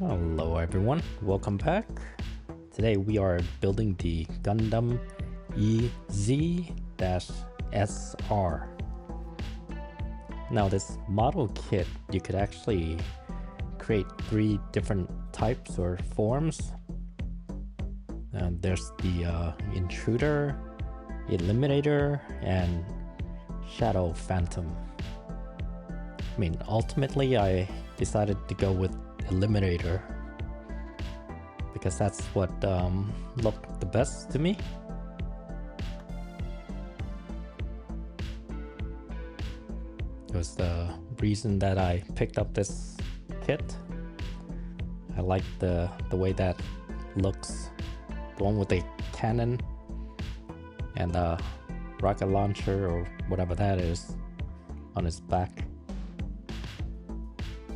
Hello everyone, welcome back. Today we are building the Gundam Ez-SR. Now this model kit, you could actually create 3 different types or forms. There's the Intruder, Eliminator, and Shadow Phantom. I mean, ultimately I decided to go with Eliminator because that's what looked the best to me. It was the reason that I picked up this kit. I like the way that looks, the one with the cannon and the rocket launcher or whatever that is on his back.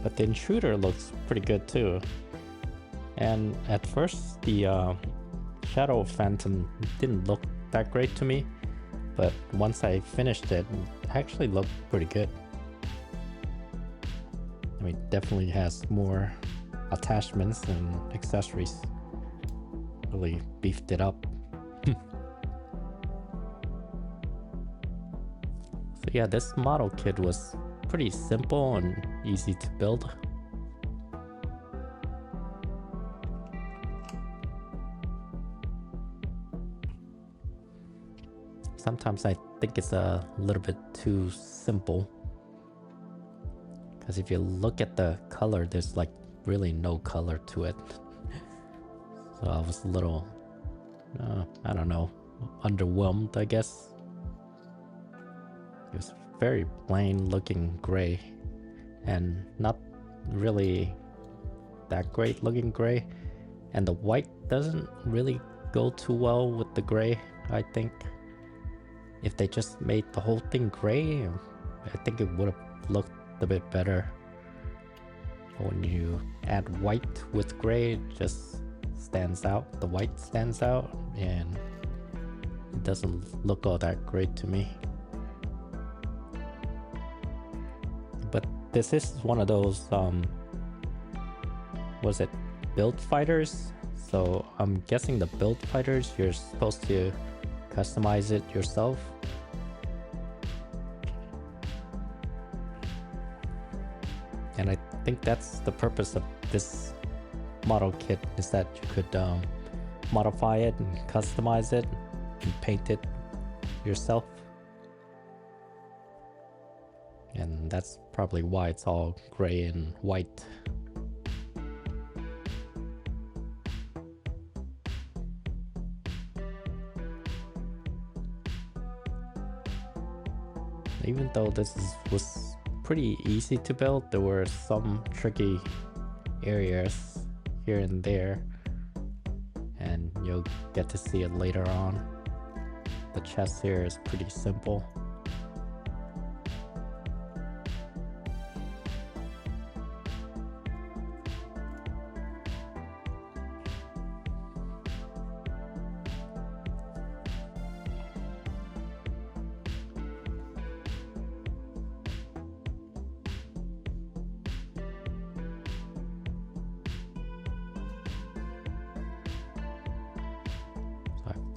But the Intruder looks pretty good too. And at first the Shadow Phantom didn't look that great to me, but once I finished it, it actually looked pretty good. I mean, definitely has more attachments and accessories. Really beefed it up. So yeah, this model kit was pretty simple and easy to build. Sometimes I think it's a little bit too simple, because if you look at the color, there's like really no color to it. So I was a little, I don't know, underwhelmed, I guess. It was very plain looking gray and not really that great looking gray, and the white doesn't really go too well with the gray. I think if they just made the whole thing gray, I think it would have looked a bit better. But when you add white with gray, it just stands out. The white stands out and it doesn't look all that great to me. But this is one of those was it build fighters? So I'm guessing the build fighters, you're supposed to customize it yourself. And I think that's the purpose of this model kit, is that you could modify it and customize it and paint it yourself. And that's probably why it's all gray and white. Even though this was pretty easy to build, there were some tricky areas here and there, and you'll get to see it later on. The chest here is pretty simple.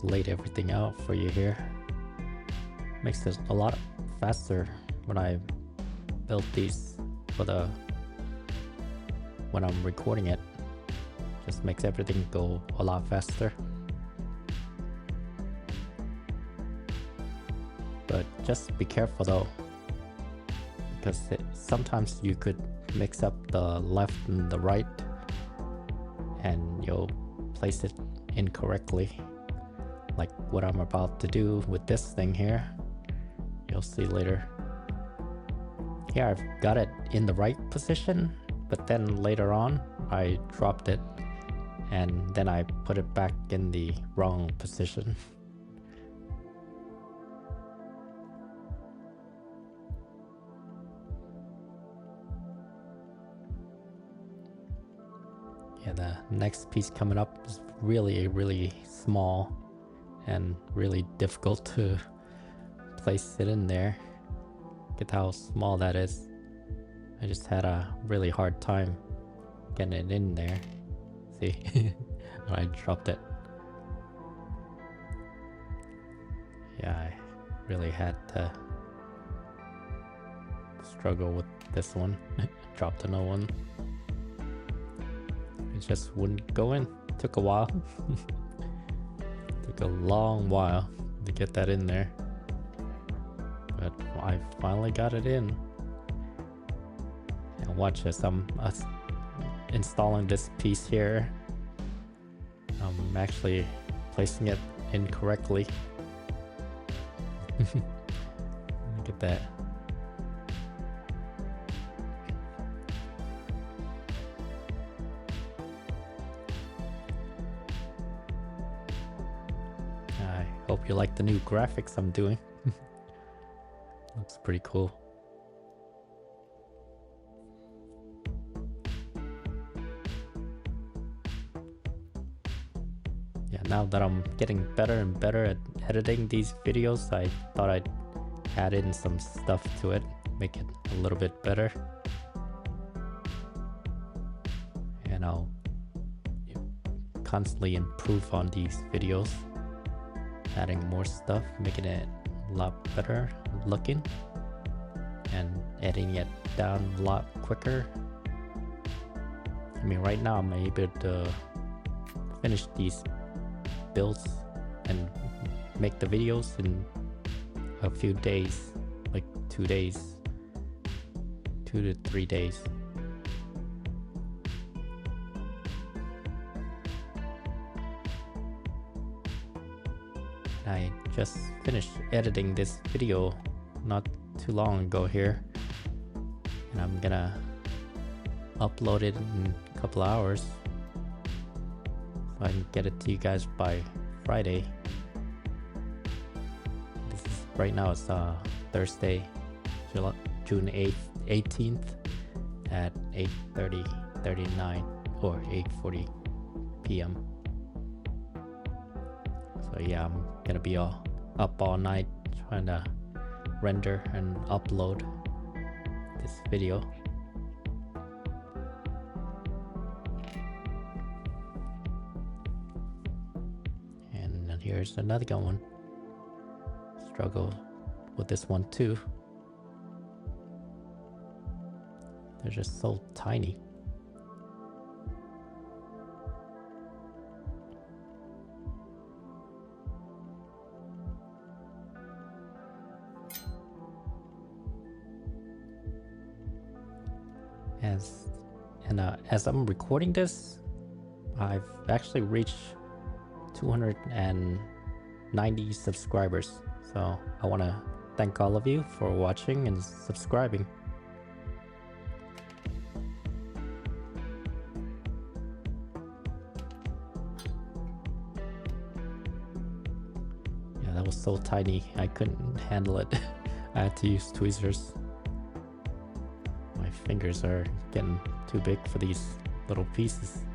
Laid everything out for you here. Makes it a lot faster when I built these for when I'm recording it. Just makes everything go a lot faster. But just be careful though, because sometimes you could mix up the left and the right and you'll place it incorrectly. Like what I'm about to do with this thing here. You'll see later. Here I've got it in the right position, but then later on I dropped it and then I put it back in the wrong position. Yeah, the next piece coming up is really small and really difficult to place it in there. Look at how small that is. I just had a really hard time getting it in there. See, I dropped it. Yeah, I really had to struggle with this one. Dropped another one. It just wouldn't go in. Took a while. Took a long while to get that in there. But I finally got it in. And watch this, I'm installing this piece here. I'm actually placing it incorrectly. Look at that. I hope you like the new graphics I'm doing. Looks pretty cool. Yeah, now that I'm getting better and better at editing these videos, I thought I'd add in some stuff to it, make it a little bit better. And I'll constantly improve on these videos, adding more stuff, making it a lot better looking, and editing it down a lot quicker. I mean, right now I'm able to finish these builds and make the videos in a few days, like 2 days, 2 to 3 days. I just finished editing this video not too long ago here, and I'm gonna upload it in a couple hours so I can get it to you guys by Friday. This is right now, it's Thursday, June 18th at 8:39 or 8:40 p.m. So yeah, I'm gonna be up all night trying to render and upload this video. And then here's another good one. Struggle with this one too. They're just so tiny. As I'm recording this, I've actually reached 290 subscribers. So I want to thank all of you for watching and subscribing. Yeah, that was so tiny, I couldn't handle it. I had to use tweezers. My fingers are getting too big for these little pieces.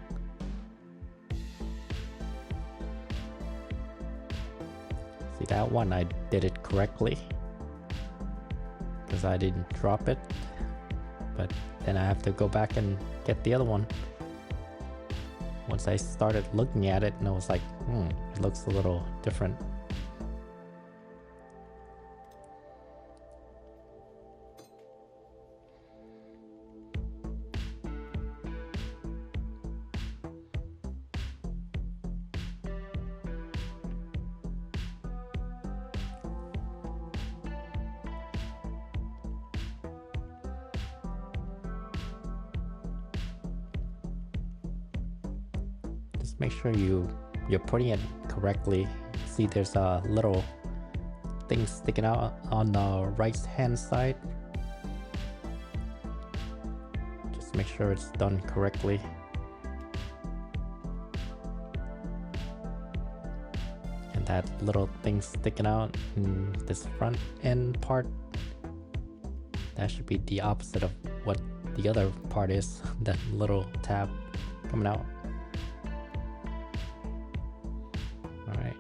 See, that one I did it correctly because I didn't drop it, but then I have to go back and get the other one. Once I started looking at it and I was like, it looks a little different. Just make sure you're putting it correctly. See, there's a little thing sticking out on the right hand side. Just make sure it's done correctly. And that little thing sticking out in this front end part, that should be the opposite of what the other part is. That little tab coming out. Alright.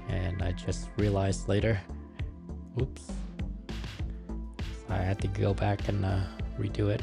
And I just realized later, oops, so I had to go back and redo it.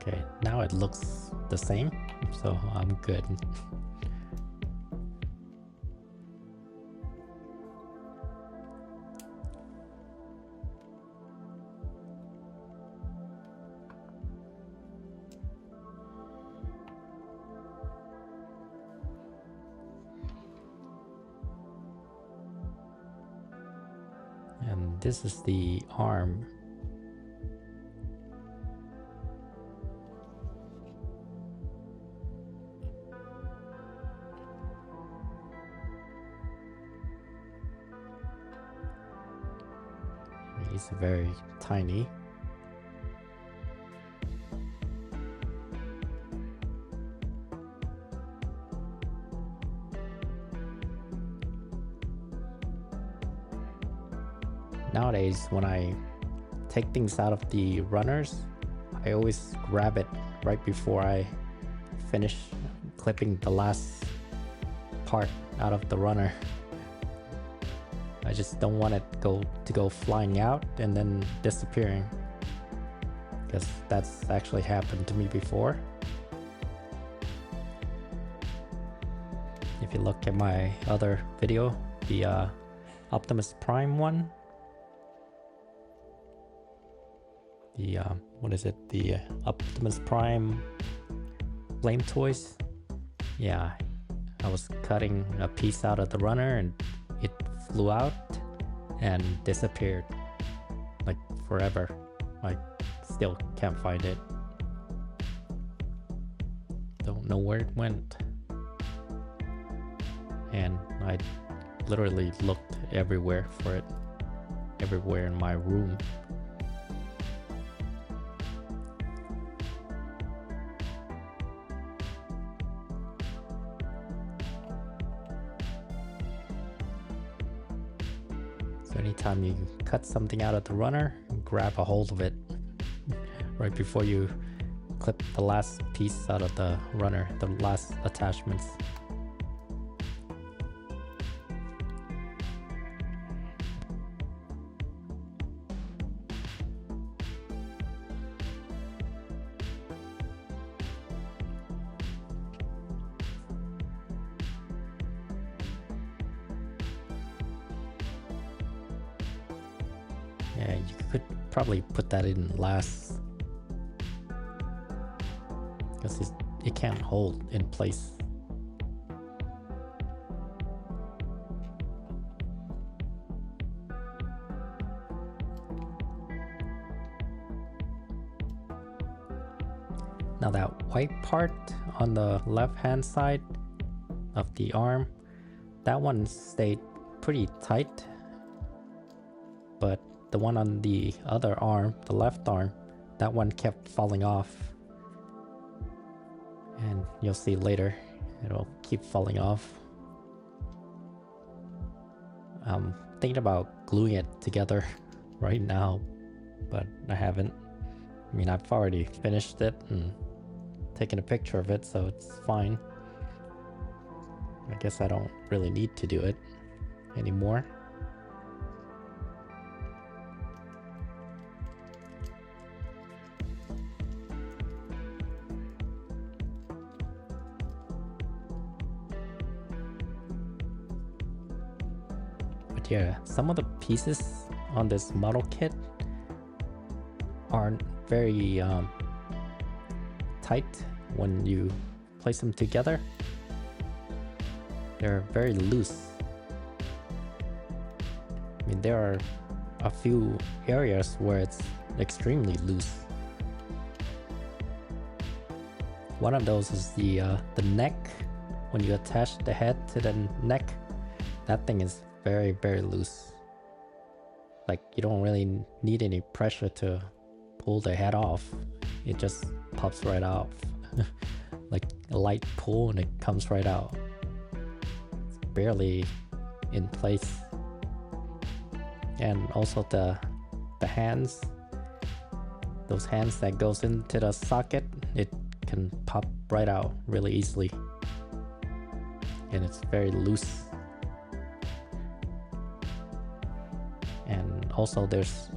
Okay, now it looks the same, so I'm good. And this is the arm. It's very tiny. Nowadays, when I take things out of the runners, I always grab it right before I finish clipping the last part out of the runner. I just don't want it to go flying out and then disappearing, because that's actually happened to me before. If you look at my other video, the Optimus Prime one, the what is it, the Optimus Prime flame toys, yeah, I was cutting a piece out of the runner and it flew out and disappeared like forever. I still can't find it, don't know where it went, and I literally looked everywhere for it, everywhere in my room. So anytime you cut something out of the runner, grab a hold of it right before you clip the last piece out of the runner, the last attachments. Yeah, you could probably put that in last, because it can't hold in place. Now that white part on the left hand side of the arm, that one stayed pretty tight, but the one on the other arm, the left arm, that one kept falling off. And you'll see later, it'll keep falling off. I'm thinking about gluing it together right now, but I haven't. I mean, I've already finished it and taken a picture of it, so it's fine. I guess I don't really need to do it anymore. Yeah, some of the pieces on this model kit aren't very tight when you place them together. They're very loose. I mean, there are a few areas where it's extremely loose. One of those is the neck. When you attach the head to the neck, that thing is very, very loose. Like, you don't really need any pressure to pull the head off. It just pops right off. Like a light pull and it comes right out. It's barely in place. And also the hands, those hands that goes into the socket, it can pop right out really easily. And it's very loose. And also there's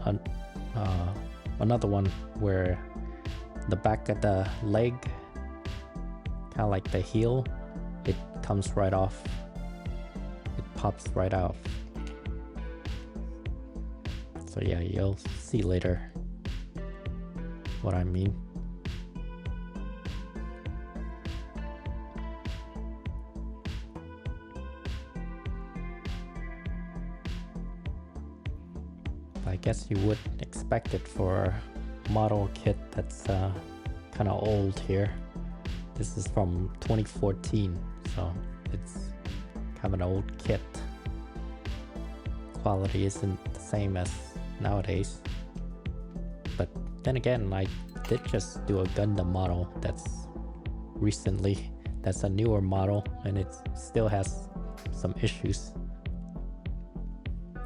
another one where the back of the leg, kind of like the heel, it comes right off. It pops right out. So yeah, you'll see later what I mean. I guess you would expect it for a model kit that's kind of old here. This is from 2014, so it's kind of an old kit. Quality isn't the same as nowadays. But then again, I did just do a Gundam model that's a newer model, and it still has some issues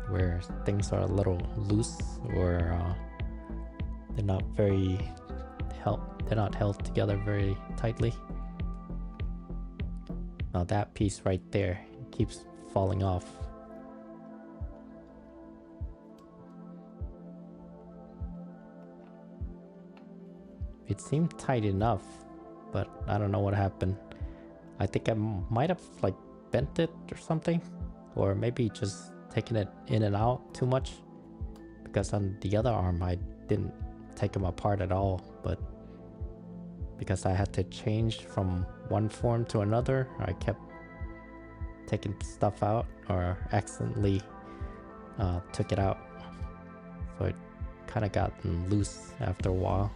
where things are a little loose, or they're not held together very tightly. Now that piece right there keeps falling off. It seemed tight enough, but I don't know what happened. I think I might have like bent it or something, or maybe just taking it in and out too much, because on the other arm I didn't take them apart at all, but because I had to change from one form to another, I kept taking stuff out, or accidentally took it out, so it kind of got loose after a while.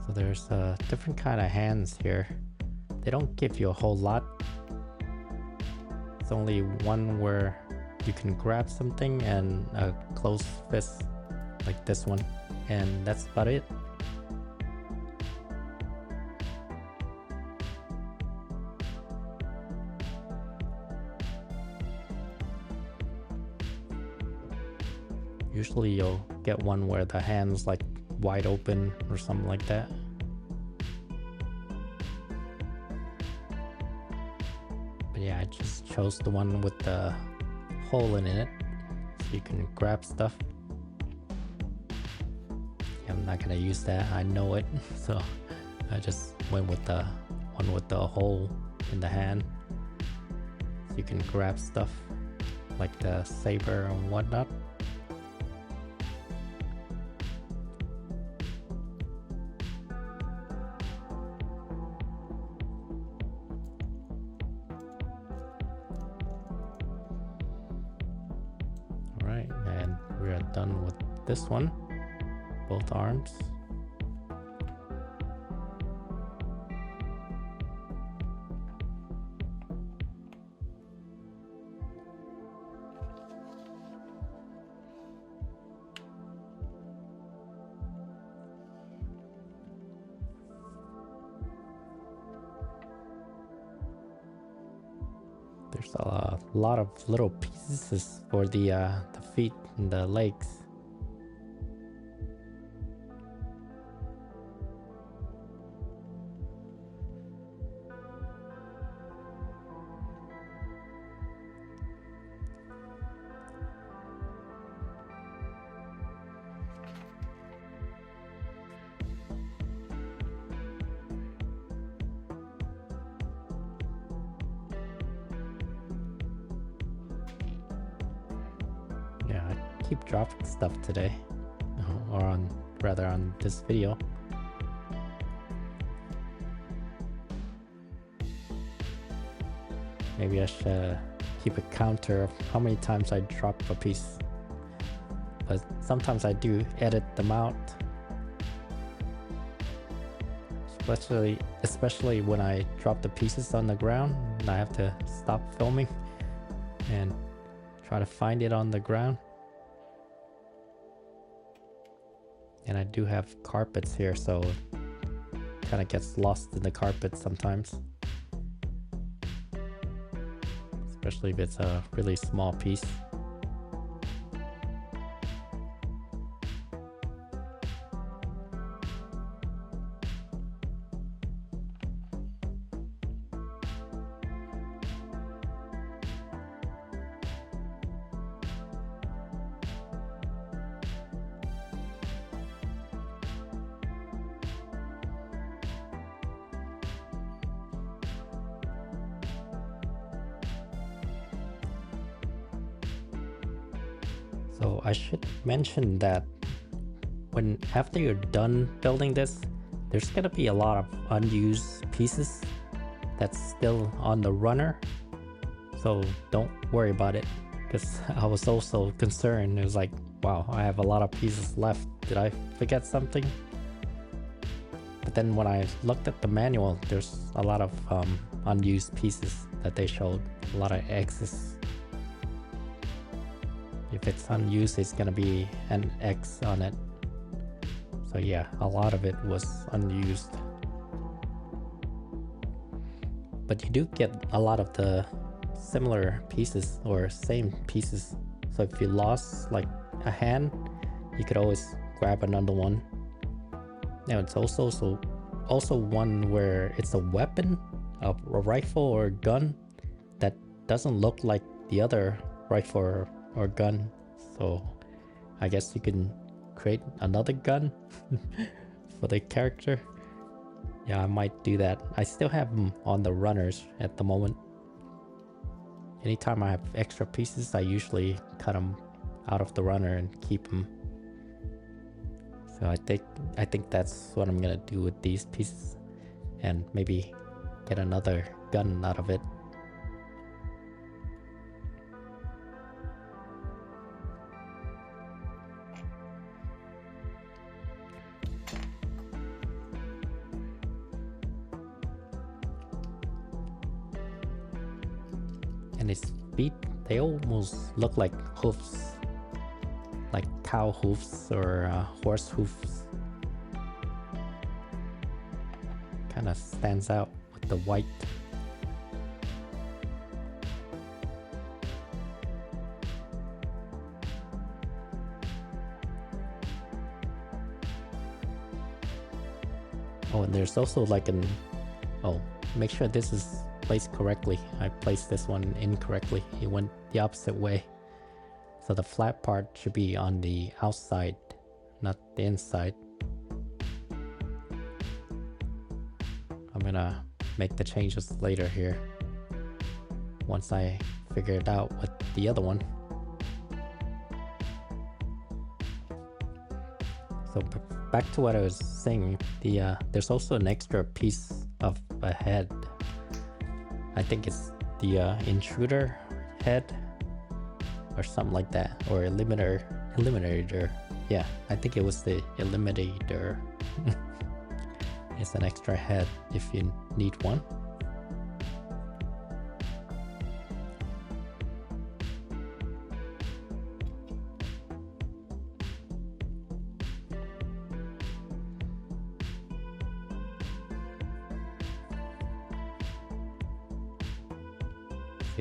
So there's different kind of hands here. They don't give you a whole lot. It's only one where you can grab something, and a closed fist like this one, and that's about it. Usually you'll get one where the hand's like wide open or something like that. But yeah, I just chose the one with the hole in it, so you can grab stuff. Yeah, I'm not gonna use that, I know it, so I just went with the one with the hole in the hand, so you can grab stuff like the saber and whatnot. Alright, and we are done with this one, both arms. There's a lot of little pieces for the feet and the legs. Yeah, I keep dropping stuff today, or on this video. Maybe I should keep a counter of how many times I drop a piece. But sometimes I do edit them out. Especially when I drop the pieces on the ground and I have to stop filming and try to find it on the ground. And I do have carpets here, so it kind of gets lost in the carpet sometimes. Especially if it's a really small piece. So I should mention that after you're done building this, there's gonna be a lot of unused pieces that's still on the runner. So don't worry about it, because I was also concerned. It was like, wow, I have a lot of pieces left. Did I forget something? But then when I looked at the manual, there's a lot of unused pieces that they showed, a lot of X's. If it's unused, it's gonna be an X on it. So yeah, a lot of it was unused. But you do get a lot of the similar pieces or same pieces. So if you lost like a hand, you could always grab another one. Now it's also one where it's a weapon, a rifle or gun that doesn't look like the other rifle or gun. So I guess you can create another gun for the character. Yeah, I might do that. I still have them on the runners at the moment. Anytime I have extra pieces, I usually cut them out of the runner and keep them. So I think that's what I'm gonna do with these pieces, and maybe get another gun out of it. And its feet, they almost look like hoofs, like cow hoofs or horse hoofs. Kind of stands out with the white. Oh, and there's also like make sure this is placed correctly. I placed this one incorrectly. It went the opposite way. So the flat part should be on the outside, not the inside. I'm gonna make the changes later here, once I figure it out with the other one. So back to what I was saying, there's also an extra piece of a head. I think it's the Intruder head or something like that, or Eliminator. Yeah, I think it was the Eliminator. It's an extra head if you need one.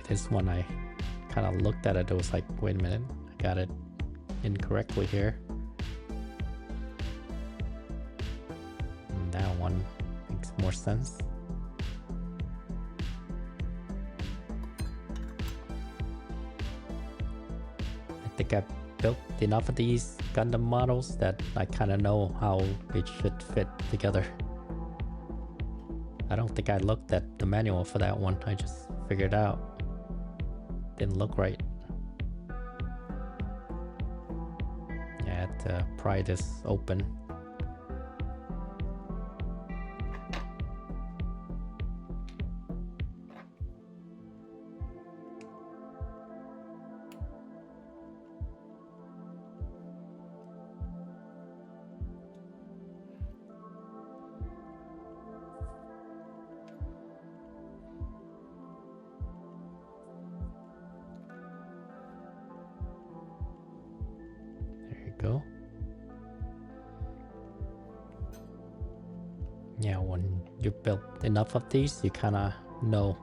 This one, I kind of looked at it, it was like, wait a minute, I got it incorrectly here. And that one makes more sense. I think I built enough of these Gundam models that I kind of know how it should fit together. I don't think I looked at the manual for that one, I just figured out. Didn't look right. Yeah, I had to pry this open. go. Yeah, when you build enough of these, you kind of know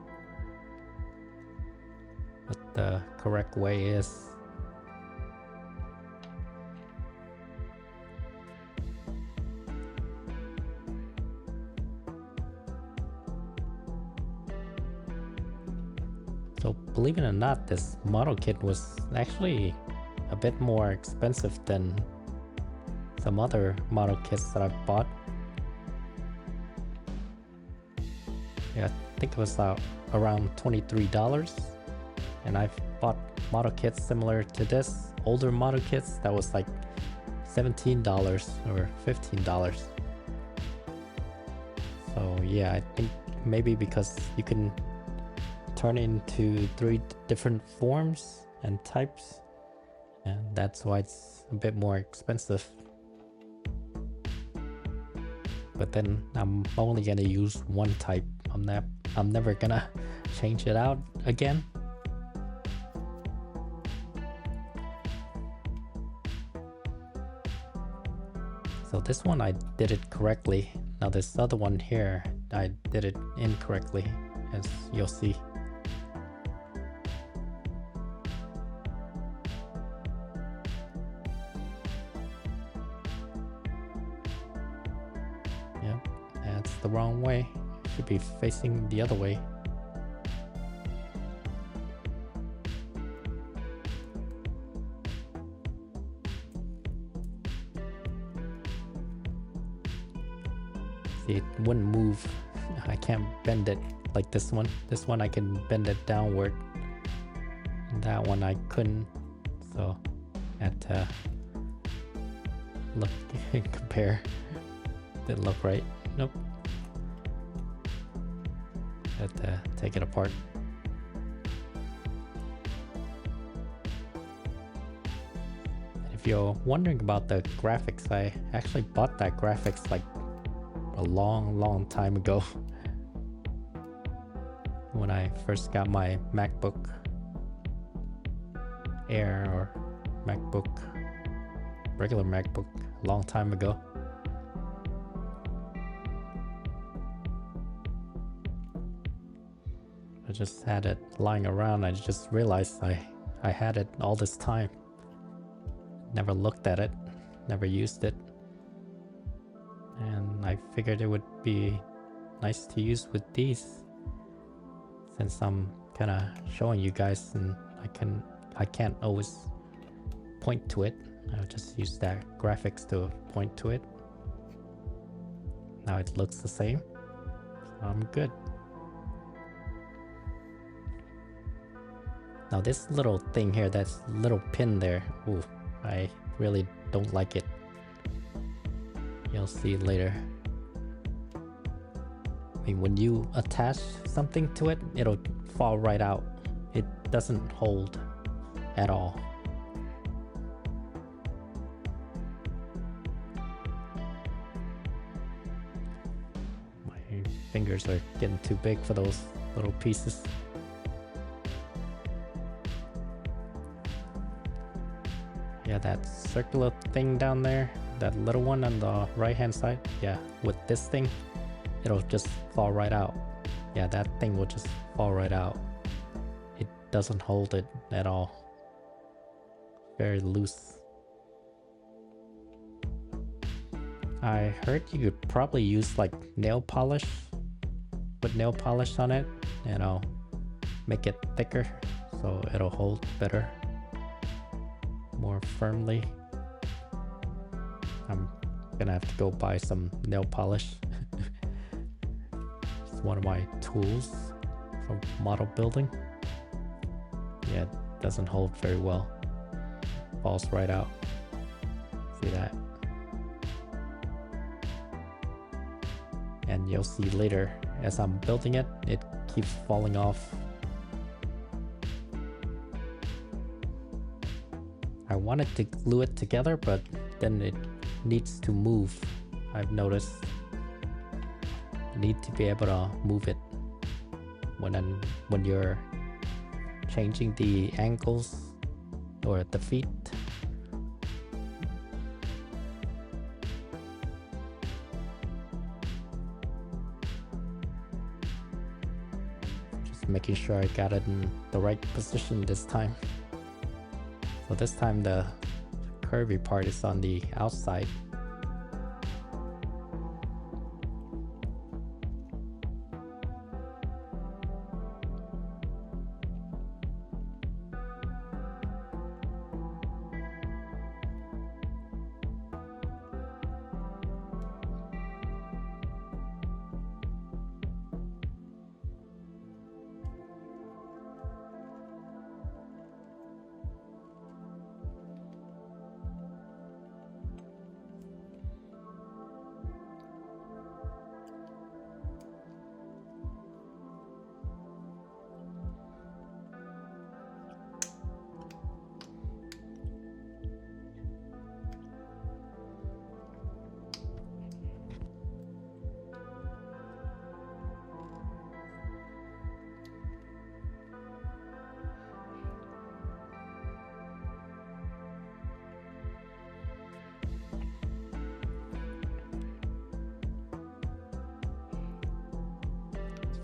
what the correct way is. So believe it or not, this model kit was actually a bit more expensive than some other model kits that I've bought. Yeah, I think it was around $23, and I've bought model kits similar to this, older model kits that was like $17 or $15. So yeah, I think maybe because you can turn it into 3 different forms and types, and that's why it's a bit more expensive. But then I'm only gonna use one type. I'm never gonna change it out again. So this one I did it correctly. Now this other one here, I did it incorrectly, as you'll see. Yep, that's the wrong way. Should be facing the other way. See, it wouldn't move. I can't bend it like this one. This one I can bend it downward. That one I couldn't. So I had to look and compare. Didn't look right. Nope. Had to take it apart. If you're wondering about the graphics, I actually bought that graphics like a long time ago when I first got my MacBook Air or regular MacBook a long time ago. I just had it lying around. I just realized I had it all this time. Never looked at it, never used it. And I figured it would be nice to use with these, since I'm kind of showing you guys and I can't always point to it. I'll just use that graphics to point to it. Now it looks the same, so I'm good. Now this little thing here, that little pin there, ooh, I really don't like it. You'll see later. I mean, when you attach something to it, it'll fall right out. It doesn't hold at all. My fingers are getting too big for those little pieces. Yeah, that circular thing down there, that little one on the right hand side, yeah, with this thing, it'll just fall right out. Yeah, that thing will just fall right out. It doesn't hold it at all. Very loose. I heard you could probably use like nail polish, put nail polish on it, and I'll make it thicker so it'll hold better, more firmly. I'm gonna have to go buy some nail polish. It's one of my tools from model building. Yeah, it doesn't hold very well. Falls right out. See that? And you'll see later, as I'm building it, it keeps falling off. I wanted to glue it together, but then it needs to move. I've noticed you need to be able to move it when you're changing the angles or the feet. Just making sure I got it in the right position this time. So this time the curvy part is on the outside.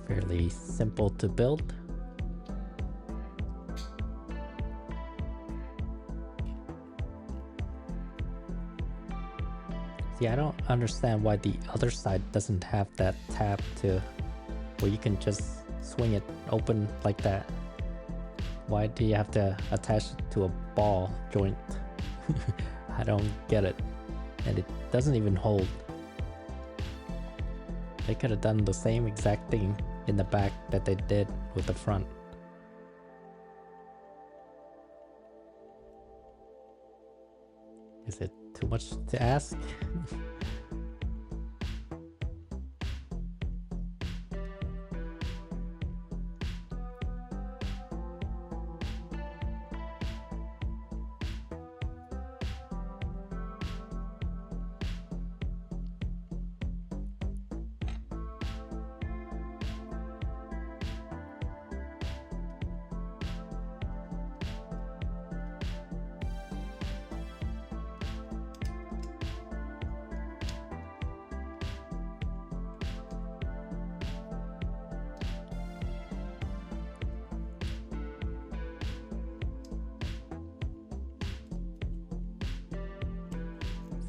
Fairly simple to build. See, I don't understand why the other side doesn't have that tab to where you can just swing it open like that. Why do you have to attach it to a ball joint? I don't get it. And it doesn't even hold. They could have done the same exact thing in the back that they did with the front. Is it too much to ask?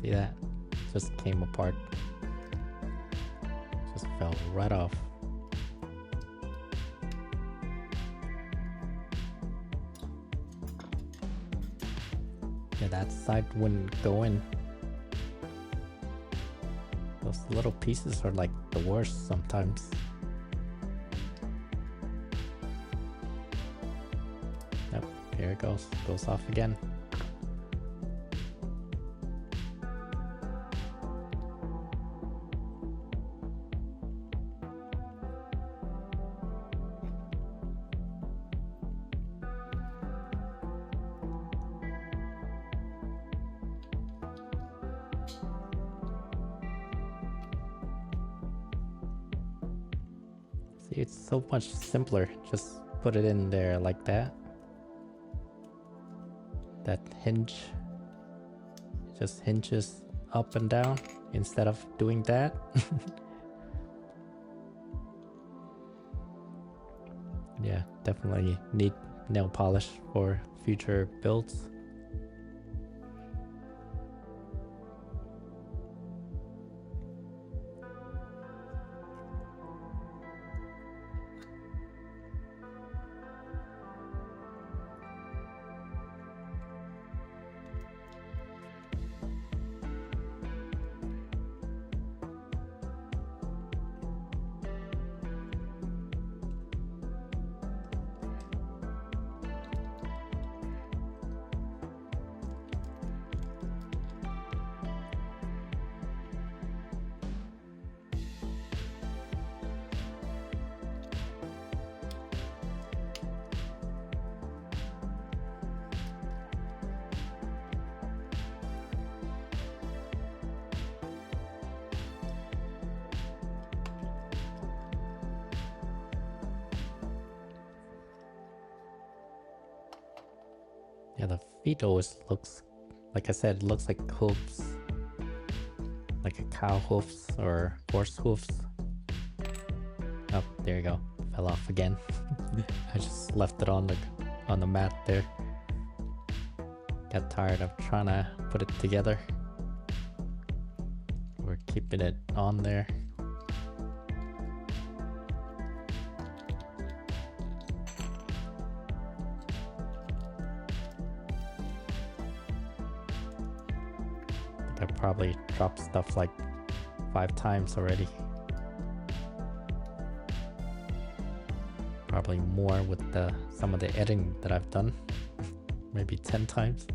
See that? Just came apart. Just fell right off. Yeah, that side wouldn't go in. Those little pieces are like the worst sometimes. Yep, here it goes. Goes off again. See, it's so much simpler. Just put it in there like that. That hinge just hinges up and down instead of doing that. Yeah, definitely need nail polish for future builds. Yeah, the feet always looks, like I said, it looks like hooves. Like a cow hoofs or horse hoofs. Oh, there you go. fell off again. I just left it on the mat there. Got tired of trying to put it together. We're keeping it on there. I probably dropped stuff like 5 times already. Probably more with some of the editing that I've done. Maybe 10 times.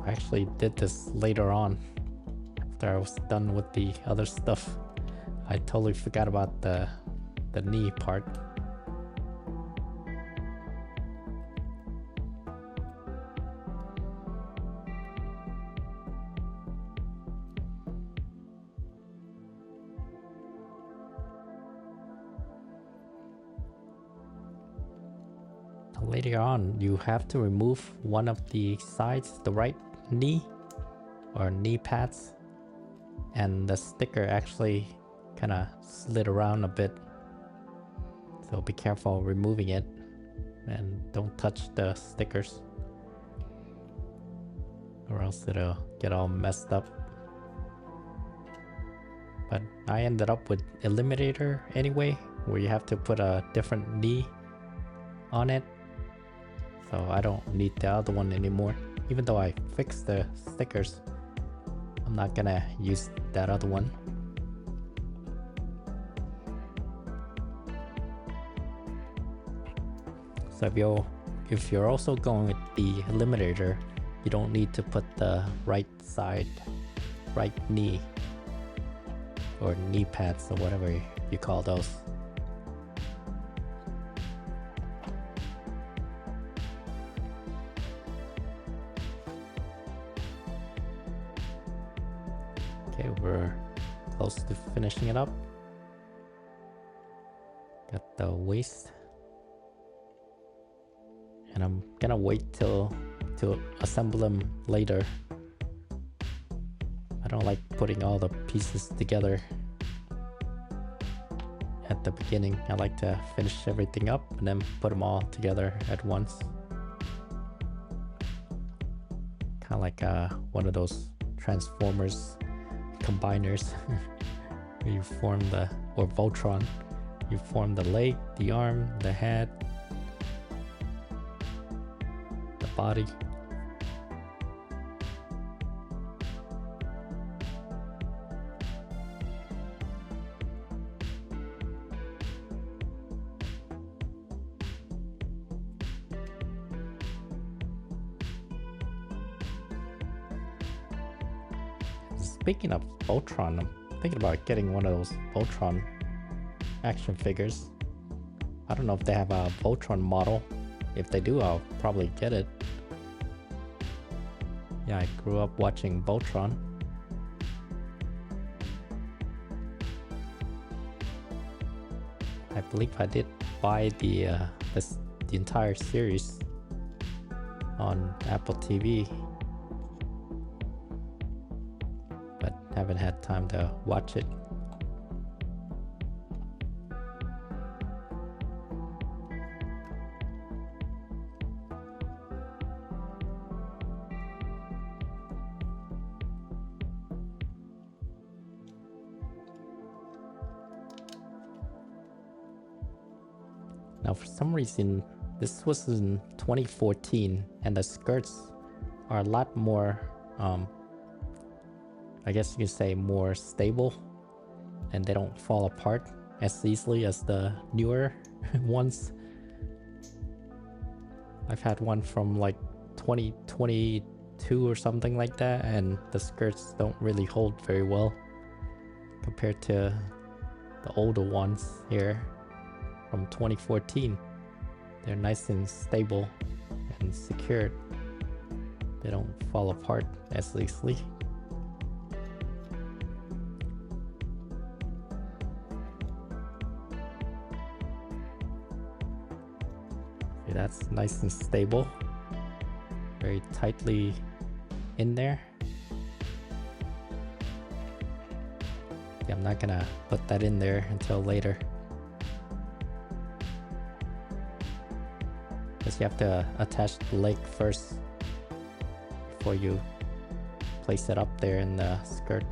I actually did this later on after I was done with the other stuff. I totally forgot about the knee part. Later on, you have to remove one of the sides, the right knee or knee pads, and the sticker actually kind of slid around a bit, so be careful removing it and don't touch the stickers or else it'll get all messed up. But I ended up with Eliminator anyway, where you have to put a different knee on it, so I don't need the other one anymore. Even though I fixed the stickers, I'm not gonna use that other one. So if you're also going with the Eliminator, you don't need to put the right side, right knee, or knee pads, or whatever you call those. Okay, we're close to finishing it up. Got the waist. And I'm gonna wait to assemble them later. I don't like putting all the pieces together at the beginning. I like to finish everything up and then put them all together at once. Kind of like one of those Transformers combiners where you form or Voltron, you form the leg, the arm, the head, the body. Speaking of Voltron, I'm thinking about getting one of those Voltron action figures. I don't know if they have a Voltron model. If they do, I'll probably get it. Yeah, I grew up watching Voltron. I believe I did buy the entire series on Apple TV. Haven't had time to watch it. Now, for some reason, this was in 2014, and the skirts are a lot more I guess you could say more stable, and they don't fall apart as easily as the newer ones. I've had one from like 2022 or something like that, and the skirts don't really hold very well compared to the older ones here from 2014. They're nice and stable and secured. They don't fall apart as easily. Okay, that's nice and stable. Very tightly in there. Okay, I'm not gonna put that in there until later. Because you have to attach the leg first before you place it up there in the skirt.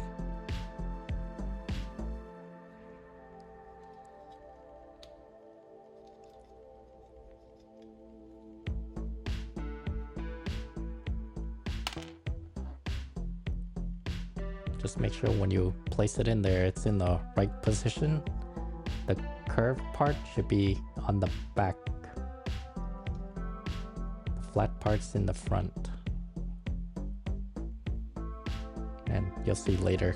Just make sure when you place it in there, it's in the right position. The curved part should be on the back. The flat part's in the front. And you'll see later.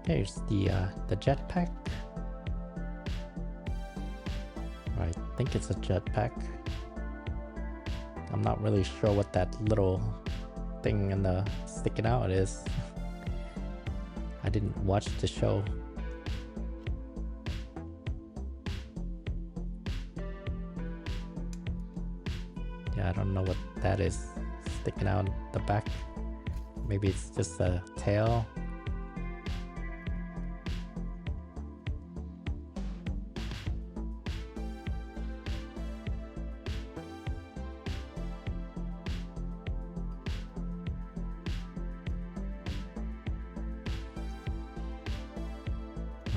Here's the jetpack. I think it's a jetpack. I'm not really sure what that little thing in the sticking out is. I didn't watch the show. Yeah, I don't know what that is sticking out the back. Maybe it's just a tail.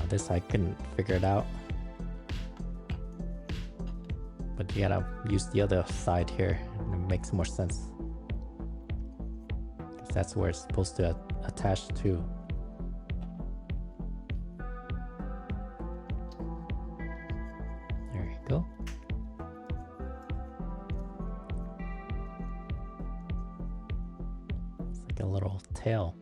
This I couldn't figure it out, but you gotta use the other side here and it makes more sense, because that's where it's supposed to attach to. There you go. It's like a little tail.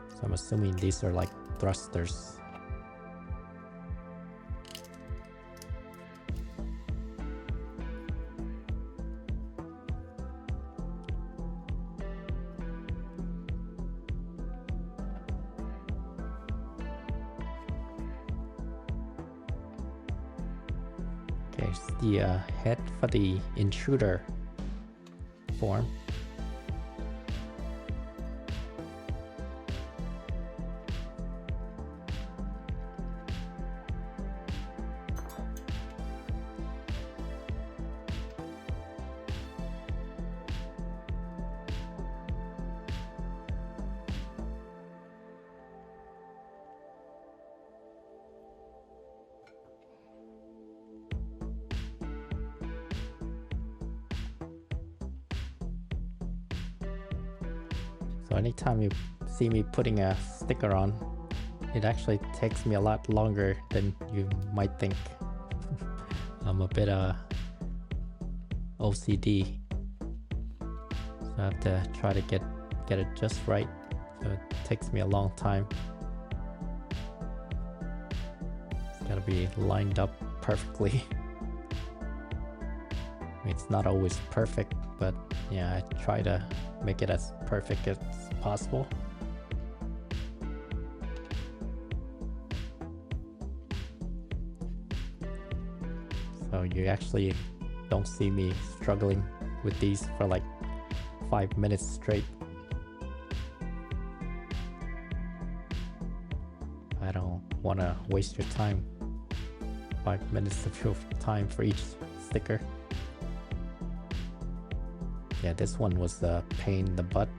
So I'm assuming these are like thrusters. Okay, it's the head for the Intruder form. So anytime you see me putting a sticker on, it actually takes me a lot longer than you might think. I'm a bit OCD, so I have to try to get it just right. So it takes me a long time. It's gotta be lined up perfectly. I mean, it's not always perfect, but yeah, I try to make it as perfect as possible. So you actually don't see me struggling with these for like 5 minutes straight. I don't want to waste your time. 5 minutes of your time for each sticker. Yeah, this one was a pain in the butt.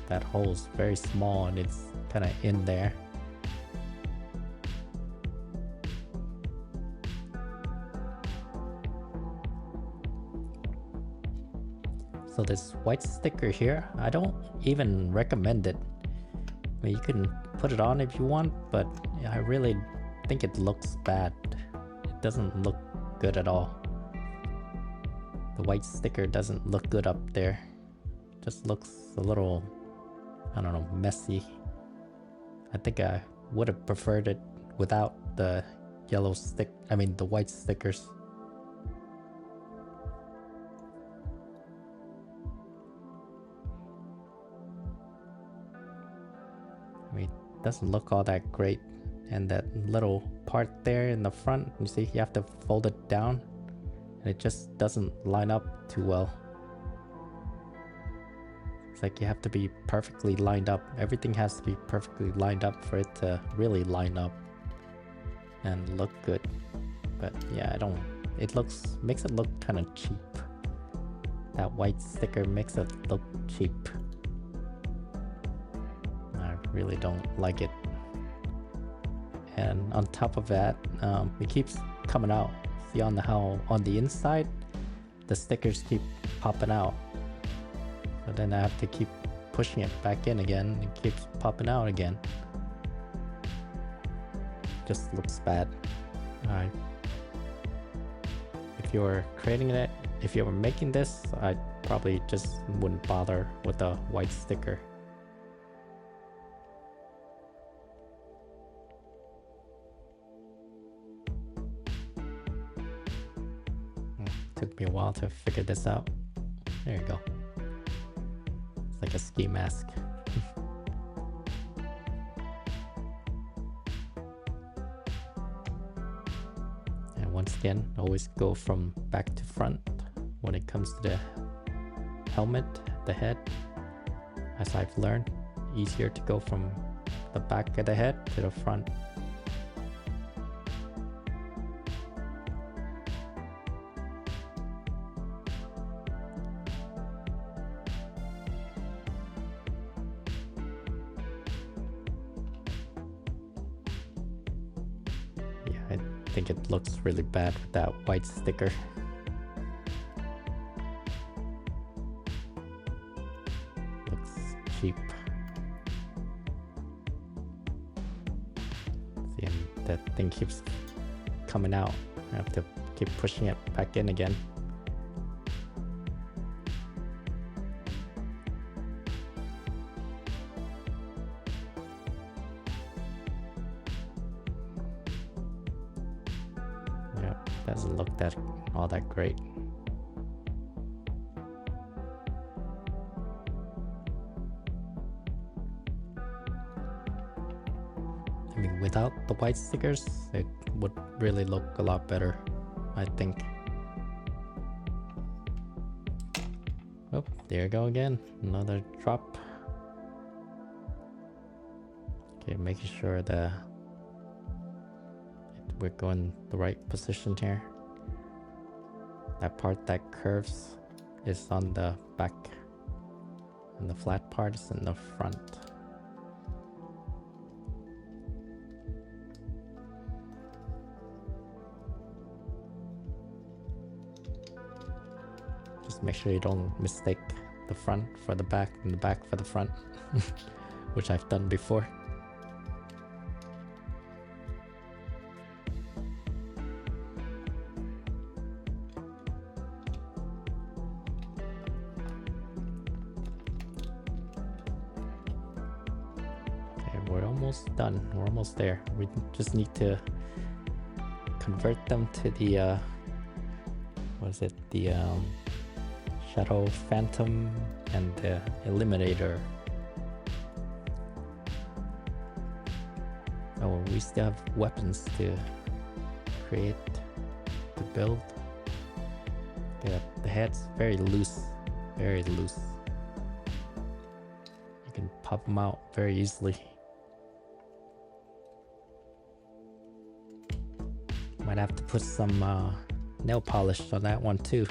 That hole is very small and it's kind of in there. So this white sticker here, I don't even recommend it. I mean, you can put it on if you want, but I really think it looks bad. It doesn't look good at all. The white sticker doesn't look good up there. Just looks a little, I don't know, messy. I think I would have preferred it without the yellow stick, I mean the white stickers. I mean, it doesn't look all that great. And that little part there in the front, you see, you have to fold it down. And it just doesn't line up too well. It's like you have to be perfectly lined up. Everything has to be perfectly lined up for it to really line up and look good. But yeah, it makes it look kind of cheap. That white sticker makes it look cheap. I really don't like it. And on top of that, it keeps coming out. See on the inside, the stickers keep popping out. So then I have to keep pushing it back in again. It keeps popping out again. Just looks bad. If you're creating it, if you were making this, I probably just wouldn't bother with a white sticker. Took me a while to figure this out. There you go. It's like a ski mask. And once again, always go from back to front when it comes to the helmet, the head. As I've learned, easier to go from the back of the head to the front. I think it looks really bad with that white sticker. Looks cheap. See, and that thing keeps coming out. I have to keep pushing it back in again. Doesn't look all that great. I mean, without the white stickers, it would really look a lot better, I think. Oh, there you go again. Another drop. Okay, making sure we're going the right position here. That part that curves is on the back, and the flat part is in the front. Just make sure you don't mistake the front for the back and the back for the front, which I've done before. We're almost done. We're almost there. We just need to convert them to the what is it? The Shadow Phantom and the Eliminator. Oh, we still have weapons to create, to build. Yeah, the head's very loose, very loose. You can pop them out very easily. Might have to put some nail polish on that one too.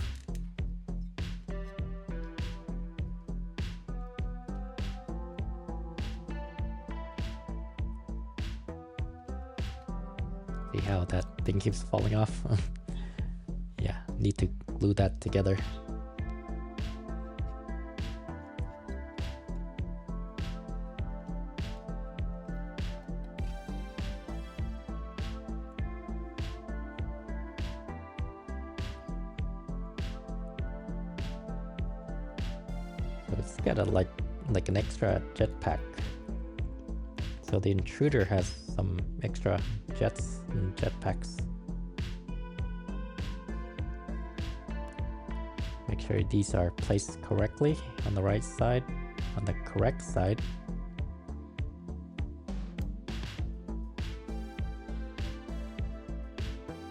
See how that thing keeps falling off? Yeah, need to glue that together. So it's got a like an extra jetpack. So the Intruder has some extra jets and jetpacks. Make sure these are placed correctly on the right side, on the correct side.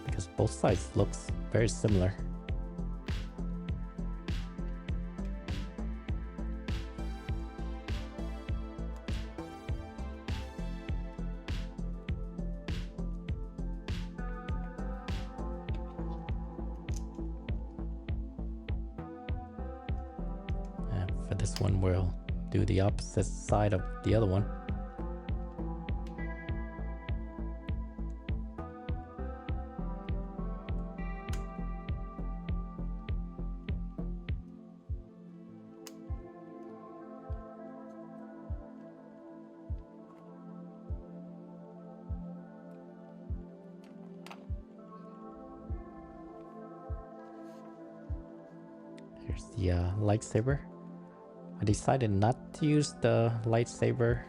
Because both sides looks very similar. For this one, we'll do the opposite side of the other one. Here's the lightsaber. I decided not to use the lightsaber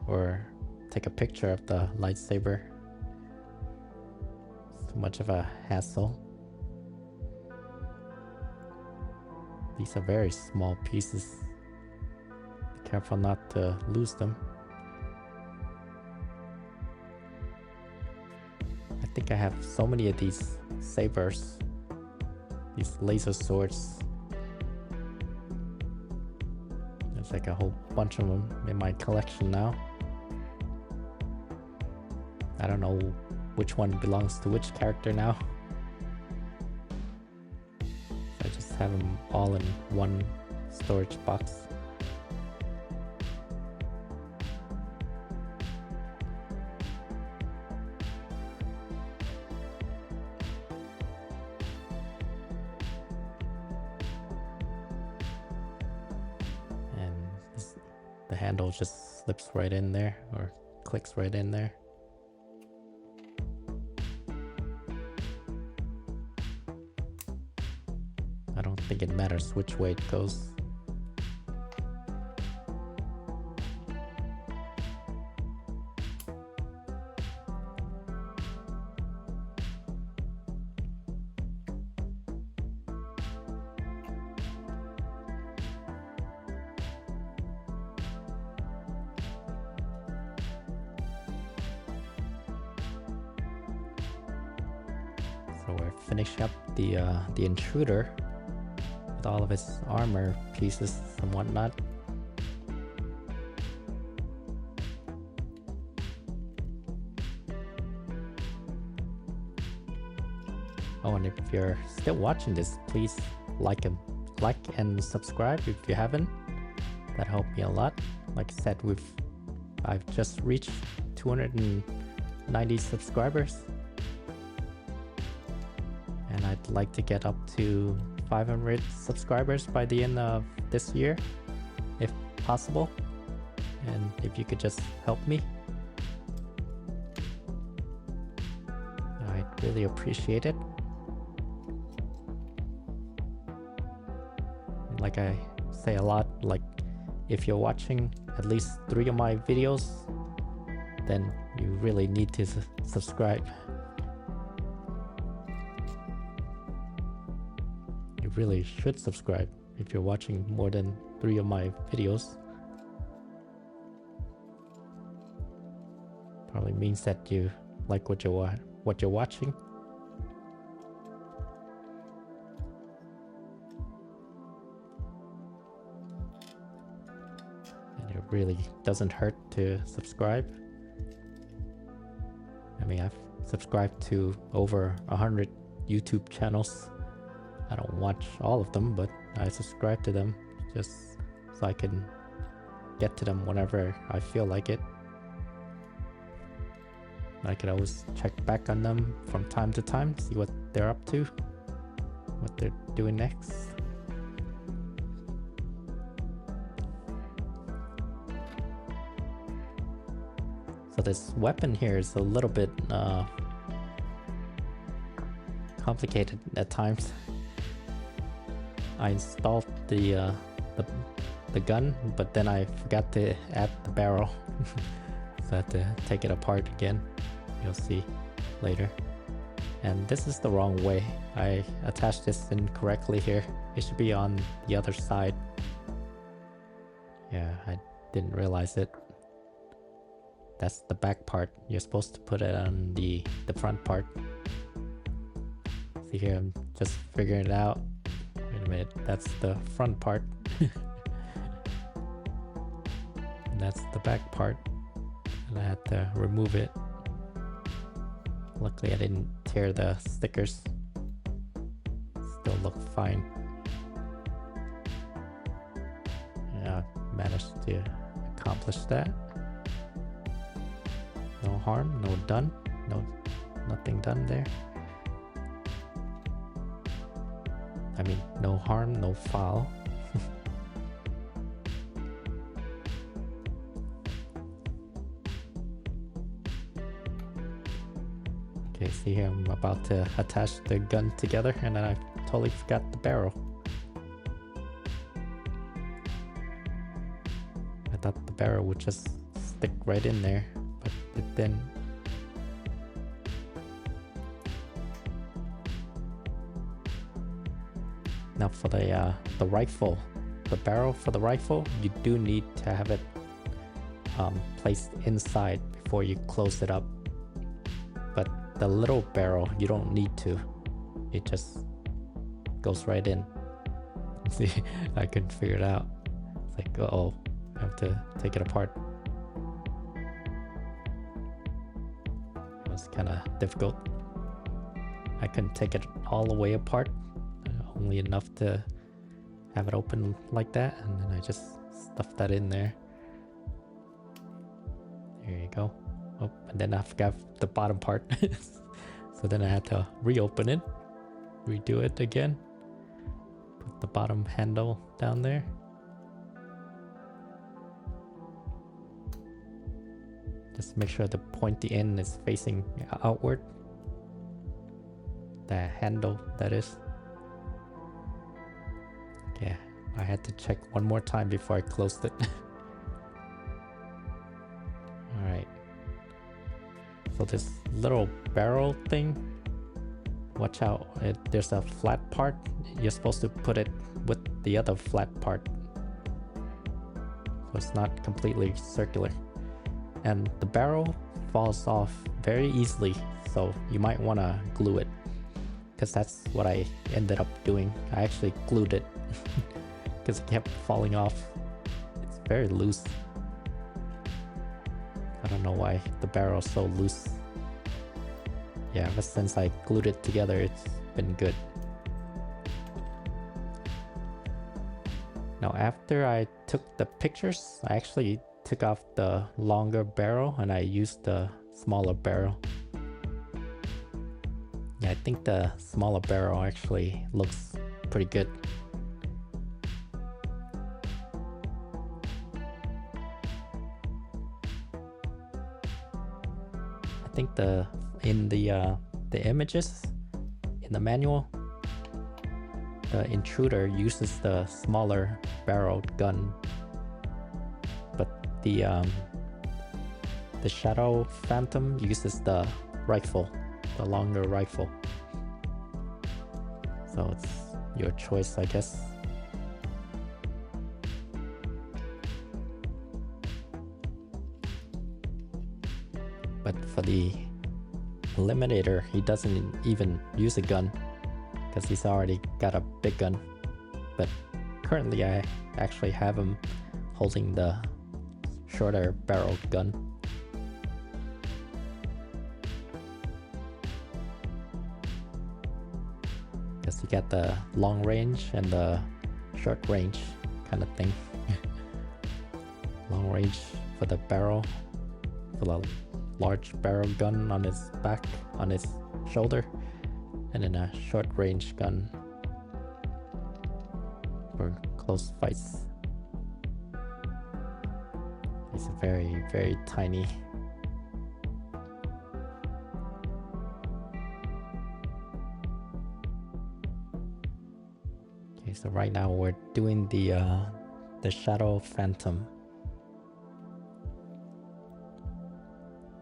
or take a picture of the lightsaber. It's too much of a hassle. These are very small pieces. Be careful not to lose them. I think I have so many of these sabers, these laser swords. There's like a whole bunch of them in my collection now. I don't know which one belongs to which character now. So I just have them all in one storage box. The handle just slips right in there, or clicks right in there. I don't think it matters which way it goes. So we're finishing up the Intruder with all of his armor pieces and whatnot. Oh, and if you're still watching this, please like and subscribe if you haven't. That helped me a lot. Like I said, I've just reached 290 subscribers. And I'd like to get up to 500 subscribers by the end of this year, if possible. And if you could just help me, I'd really appreciate it. And like I say a lot, like if you're watching at least 3 of my videos, then you really need to subscribe. You really should subscribe if you're watching more than 3 of my videos. Probably means that you like what you're watching. And it really doesn't hurt to subscribe. I mean, I've subscribed to over 100 YouTube channels. I don't watch all of them, but I subscribe to them just so I can get to them whenever I feel like it. I could always check back on them from time to time, see what they're up to, what they're doing next. So this weapon here is a little bit complicated at times. I installed the gun, but then I forgot to add the barrel. So I had to take it apart again. You'll see later. And this is the wrong way. I attached this incorrectly here. It should be on the other side. Yeah, I didn't realize it. That's the back part. You're supposed to put it on the front part. See here, I'm just figuring it out. Wait a minute, that's the front part. And that's the back part. And I had to remove it. Luckily I didn't tear the stickers. Still look fine. Yeah, I managed to accomplish that. No harm, no done. Nothing done there. I mean, no harm, no foul. Okay, see here, I'm about to attach the gun together and then I totally forgot the barrel. I thought the barrel would just stick right in there, but it didn't. Now for the rifle, the barrel for the rifle, you do need to have it placed inside before you close it up. But the little barrel, you don't need to. It just goes right in. See, I couldn't figure it out. It's like, uh-oh, I have to take it apart. It was kind of difficult. I couldn't take it all the way apart. Only enough to have it open like that, and then I just stuffed that in there. There you go. Oh, and then I forgot the bottom part. So then I had to reopen it, redo it again, put the bottom handle down there. Just make sure the pointy end is facing outward. The handle, that is. Yeah, I had to check one more time before I closed it. Alright. So this little barrel thing, watch out, there's a flat part. You're supposed to put it with the other flat part. So it's not completely circular. And the barrel falls off very easily, so you might want to glue it. Because that's what I ended up doing. I actually glued it because it kept falling off. It's very loose. I don't know why the barrel's so loose. Yeah, ever since I glued it together, it's been good. Now after I took the pictures, I actually took off the longer barrel and I used the smaller barrel. Yeah, I think the smaller barrel actually looks pretty good. I think in the images in the manual, the Intruder uses the smaller barreled gun, but the Shadow Phantom uses the rifle. The longer rifle. So it's your choice, I guess. But for the Eliminator, he doesn't even use a gun because he's already got a big gun. But currently I actually have him holding the shorter barreled gun. You got the long range and the short range kind of thing. Long range for the barrel, for the large barrel gun on his back, on his shoulder, and then a short range gun for close fights. He's very, very tiny. Okay, so right now we're doing the Shadow Phantom.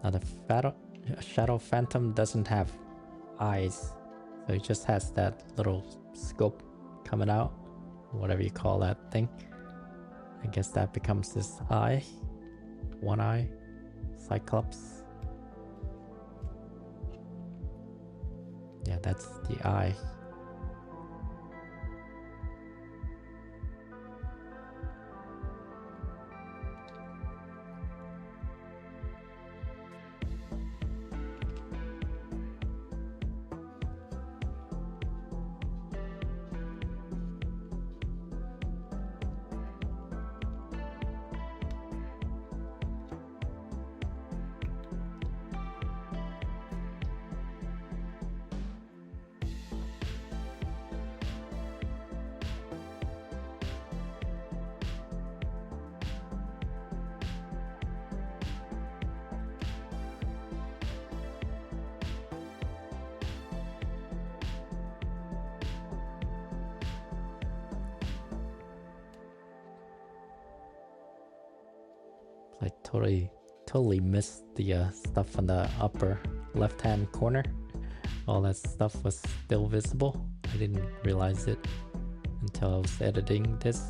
Now the Shadow Phantom doesn't have eyes, so it just has that little scope coming out, whatever you call that thing. I guess that becomes this eye, one eye, Cyclops. Yeah, that's the eye. I totally missed the stuff on the upper left hand corner. All that stuff was still visible. I didn't realize it until I was editing this.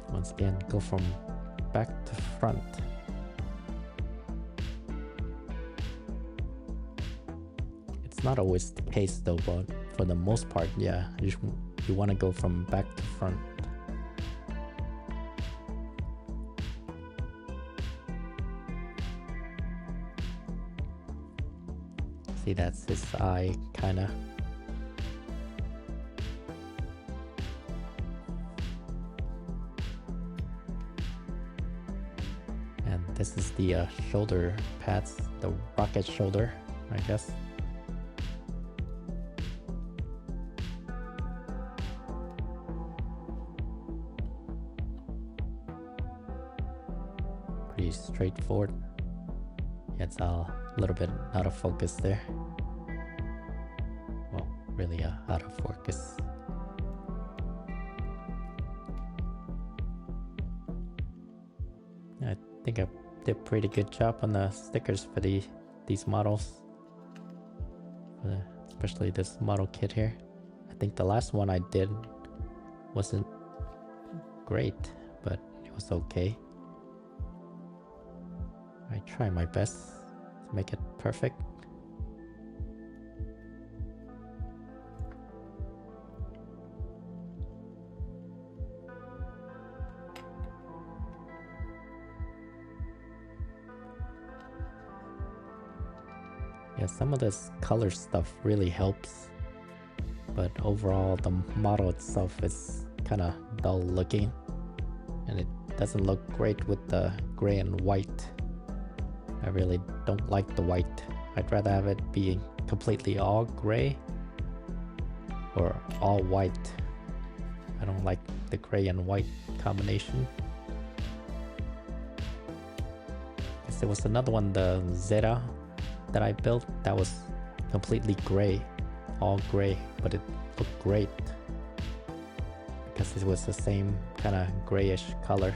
Once again, go from back to front. It's not always the case though, but for the most part, yeah, you want to go from back to front. See, that's his eye, kinda. This is the shoulder pads, the rocket shoulder, I guess. Pretty straightforward. Yeah, it's a little bit out of focus there. Well, really out of focus. I think I did a pretty good job on the stickers for these models, especially this model kit here. I think the last one I did wasn't great, but it was okay. I try my best to make it perfect. Yeah, some of this color stuff really helps, but overall the model itself is kind of dull looking, and it doesn't look great with the gray and white. I really don't like the white. I'd rather have it be completely all gray or all white. I don't like the gray and white combination. Guess there was another one, the Zeta, that I built that was completely gray, all gray, but it looked great because it was the same kind of grayish color.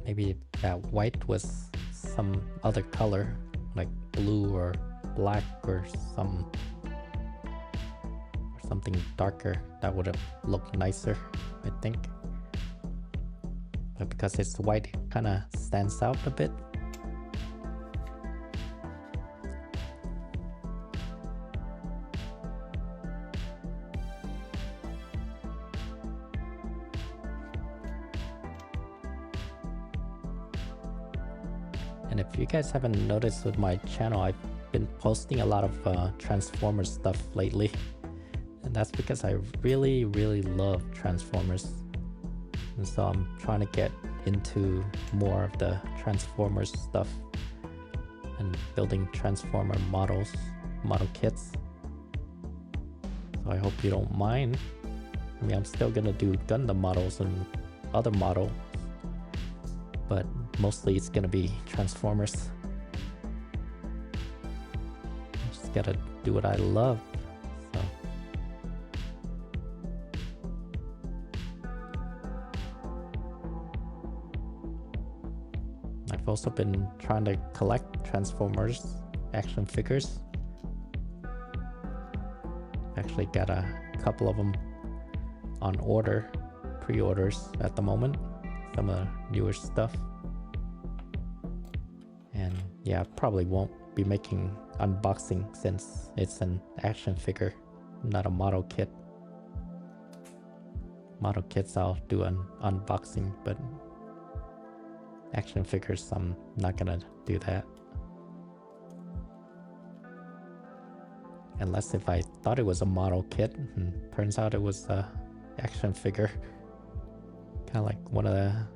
Maybe that white was some other color, like blue or black or something darker. That would have looked nicer, I think. but because it's white, it kind of stands out a bit. And if you guys haven't noticed with my channel, I've been posting a lot of Transformers stuff lately. And that's because I really love Transformers. And so I'm trying to get into more of the Transformers stuff and building Transformer model kits. So I hope you don't mind. I mean, I'm still gonna do Gundam models and other models, but mostly it's gonna be Transformers. Just gotta do what I love. So I've also been trying to collect Transformers action figures. Actually got a couple of them on order, pre-orders at the moment, some of the newer stuff. And yeah, I probably won't be making unboxing since it's an action figure, not a model kit. Model kits I'll do an unboxing, but action figures I'm not gonna do that. Unless if I thought it was a model kit and turns out it was a action figure. Kind of like one of the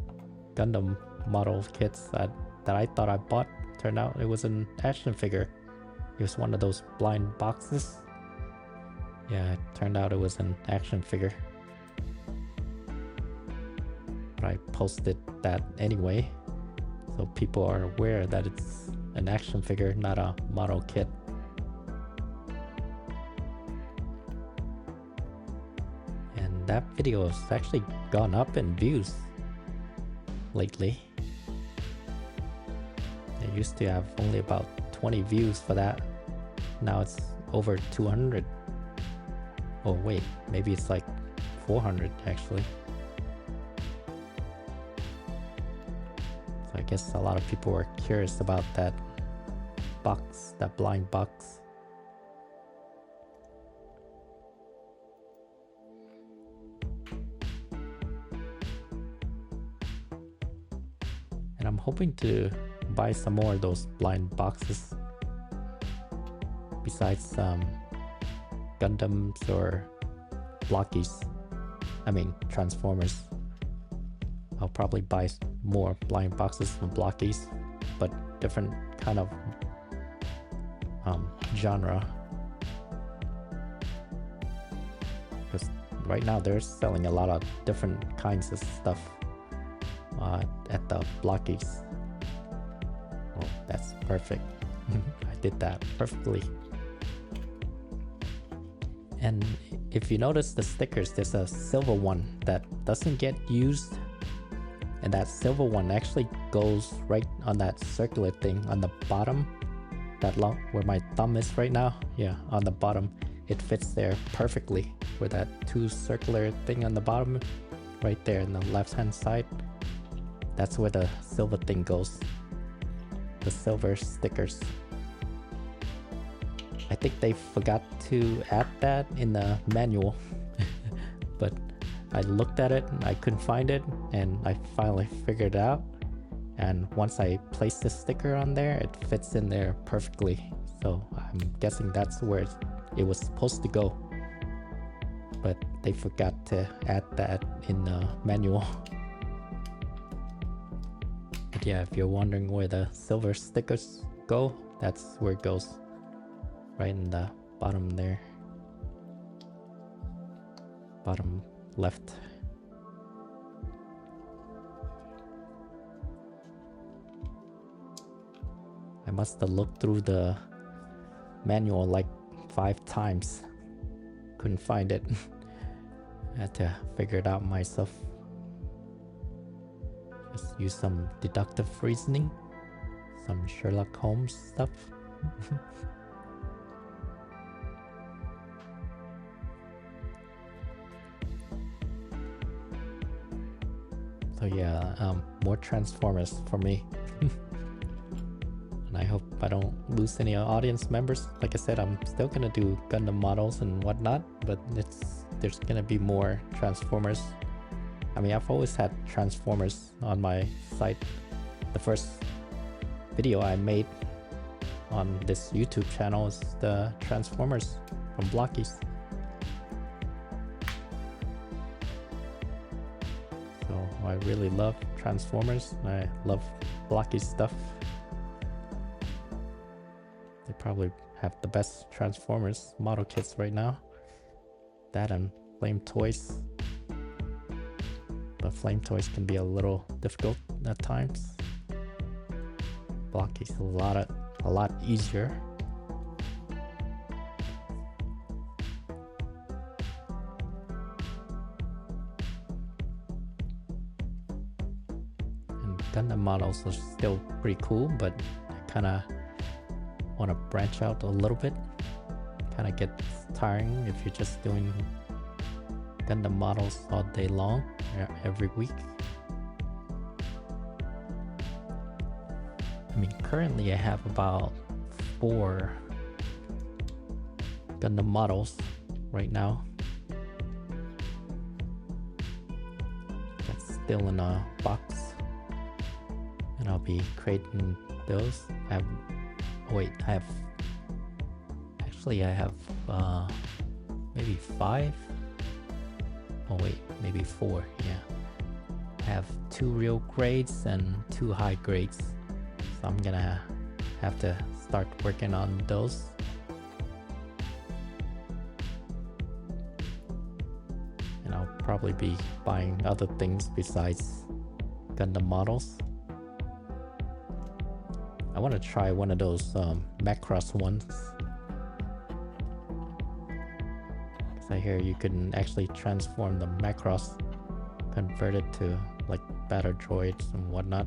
Gundam model kits that I thought I bought. Turned out it was an action figure. It was one of those blind boxes. Yeah, it turned out it was an action figure. But I posted that anyway, so people are aware that it's an action figure, not a model kit. And that video has actually gone up in views lately. I used to have only about 20 views for that. Now it's over 200. Oh wait, maybe it's like 400 actually. So I guess a lot of people were curious about that box, that blind box. And I'm hoping to buy some more of those blind boxes besides Gundams or blockies. I mean Transformers. I'll probably buy more blind boxes from blockies, but different kind of genre. Because right now they're selling a lot of different kinds of stuff at the blockies. Oh, that's perfect. I did that perfectly. And if you notice the stickers, there's a silver one that doesn't get used. And that silver one actually goes right on that circular thing on the bottom. That long, where my thumb is right now. Yeah, on the bottom. It fits there perfectly. Where that two circular thing on the bottom, right there on the left hand side. That's where the silver thing goes. The silver stickers. I think they forgot to add that in the manual. But I looked at it and I couldn't find it, and I finally figured it out. And once I placed the sticker on there, it fits in there perfectly. So I'm guessing that's where it was supposed to go. But they forgot to add that in the manual. But yeah, if you're wondering where the silver stickers go, that's where it goes. Right in the bottom there. Bottom left. I must have looked through the manual like 5 times. Couldn't find it. I had to figure it out myself. Just use some deductive reasoning. Some Sherlock Holmes stuff. So yeah, more Transformers for me. And I hope I don't lose any audience members. Like I said, I'm still gonna do Gundam models and whatnot, but there's gonna be more Transformers. I mean, I've always had Transformers on my site. The first video I made on this YouTube channel is the Transformers from Blockies. So I really love Transformers. I love Blockies stuff. They probably have the best Transformers model kits right now. That and Flame Toys. But Flame Toys can be a little difficult at times. Blockies a lot easier. And Gundam models are still pretty cool, but I kind of want to branch out a little bit. Kind of gets tiring if you're just doing Gundam models all day long, every week. I mean, currently I have about 4 Gundam models right now. That's still in a box, and I'll be creating those. I have maybe 5. Oh wait, maybe 4. Yeah, I have 2 real grades and 2 high grades. So I'm gonna have to start working on those. And I'll probably be buying other things besides Gundam models. I want to try one of those Macross ones. Because I hear you can actually transform the Macross, convert it to like battle droids and whatnot.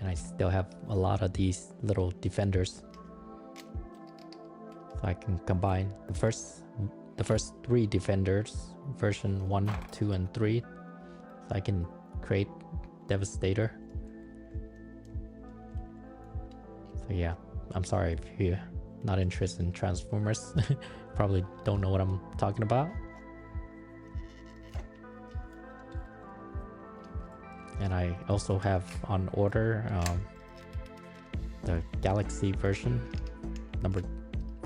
And I still have a lot of these little defenders, so I can combine the first 3 defenders, version 1, 2, and 3, so I can create Devastator. So yeah, I'm sorry if you're not interested in Transformers. Probably don't know what I'm talking about. And I also have on order the Galaxy version, number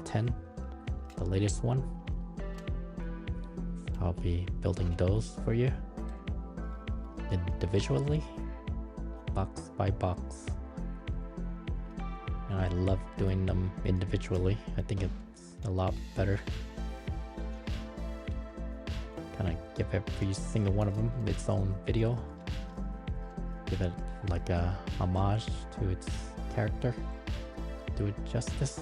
10, the latest one. So I'll be building those for you individually, box by box. And I love doing them individually. I think it's a lot better. Kind of give every single one of them its own video. Give it like a homage to its character. Do it justice.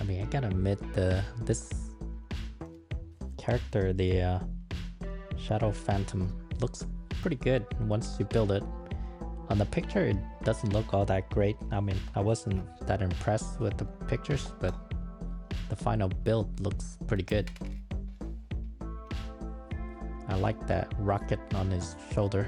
I mean, I gotta admit, this character, the Shadow Phantom, looks pretty good once you build it. On the picture, it doesn't look all that great. I mean, I wasn't that impressed with the pictures, but the final build looks pretty good. I like that rocket on his shoulder.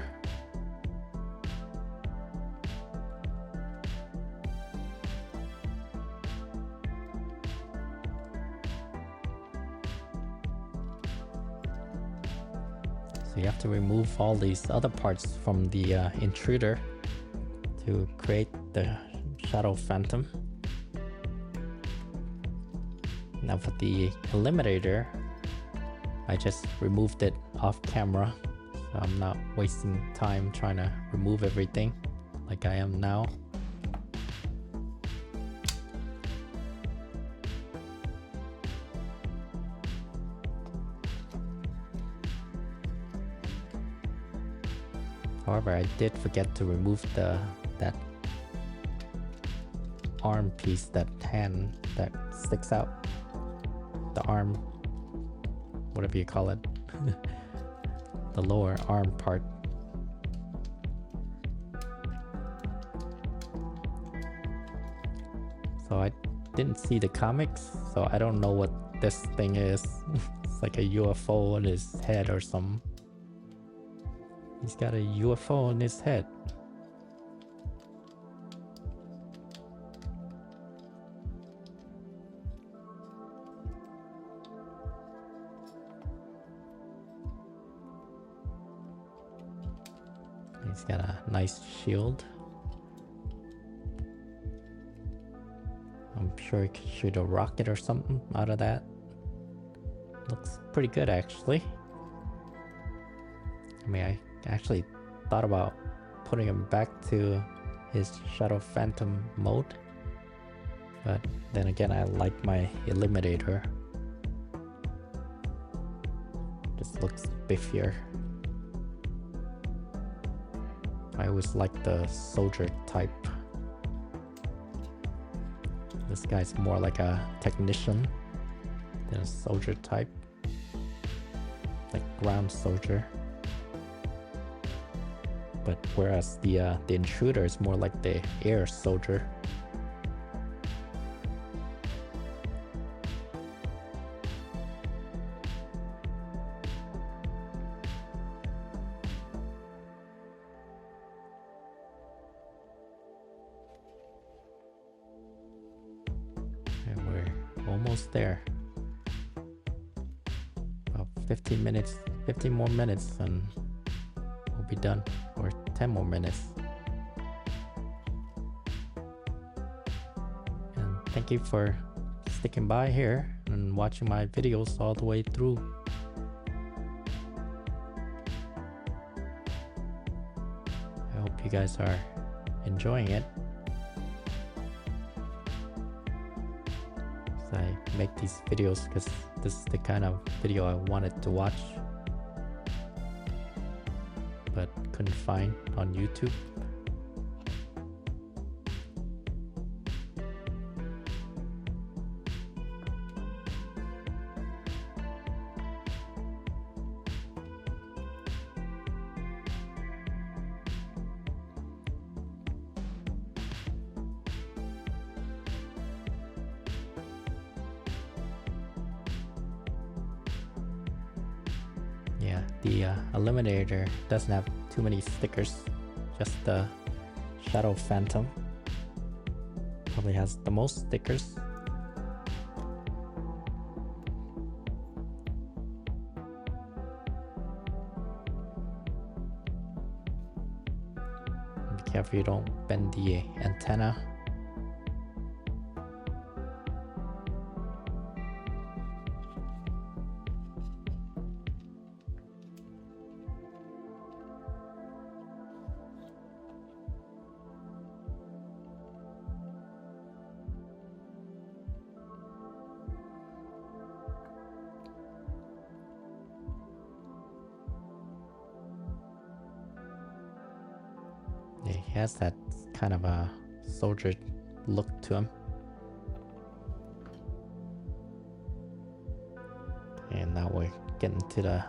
So you have to remove all these other parts from the Intruder to create the Shadow Phantom. Now for the Eliminator, I just removed it off camera, so I'm not wasting time trying to remove everything like I am now. However, I did forget to remove that arm piece, that hand that sticks out. The arm whatever you call it. The lower arm part. So I didn't see the comics, so I don't know what this thing is. It's like a UFO on his head or something. He's got a UFO on his head. He's got a nice shield. I'm sure he could shoot a rocket or something out of that. Looks pretty good, actually. I mean, I actually thought about putting him back to his Shadow Phantom mode. But then again, I like my Eliminator. Just looks biffier. I always like the soldier type. This guy's more like a technician than a soldier type. Like ground soldier. But whereas the Intruder is more like the air soldier. And we're almost there. About 15 minutes, 15 more minutes and we'll be done. Or 10 more minutes. And thank you for sticking by here and watching my videos all the way through. I hope you guys are enjoying it. So I make these videos because this is the kind of video I wanted to watch, but couldn't find on YouTube. Yeah, the Eliminator doesn't have too many stickers, just the Shadow Phantom probably has the most stickers. Be careful you don't bend the antenna. He has that kind of a soldier look to him. And now we're getting to the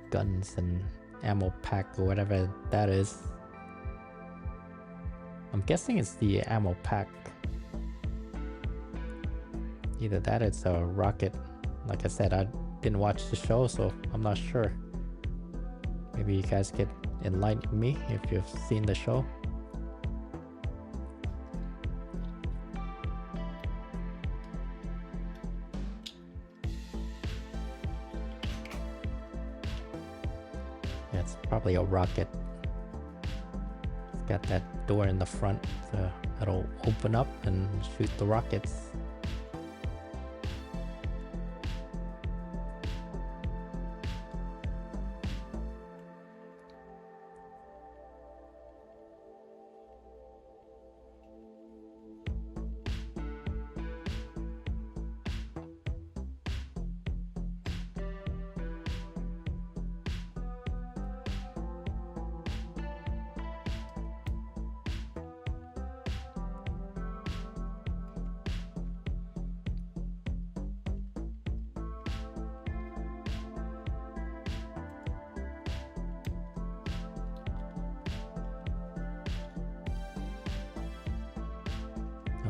guns and ammo pack or whatever that is. I'm guessing it's the ammo pack. Either that or it's a rocket. Like I said, I didn't watch the show, so I'm not sure. Maybe you guys could enlighten me if you've seen the show. Yeah, it's probably a rocket. It's got that door in the front, so it'll open up and shoot the rockets.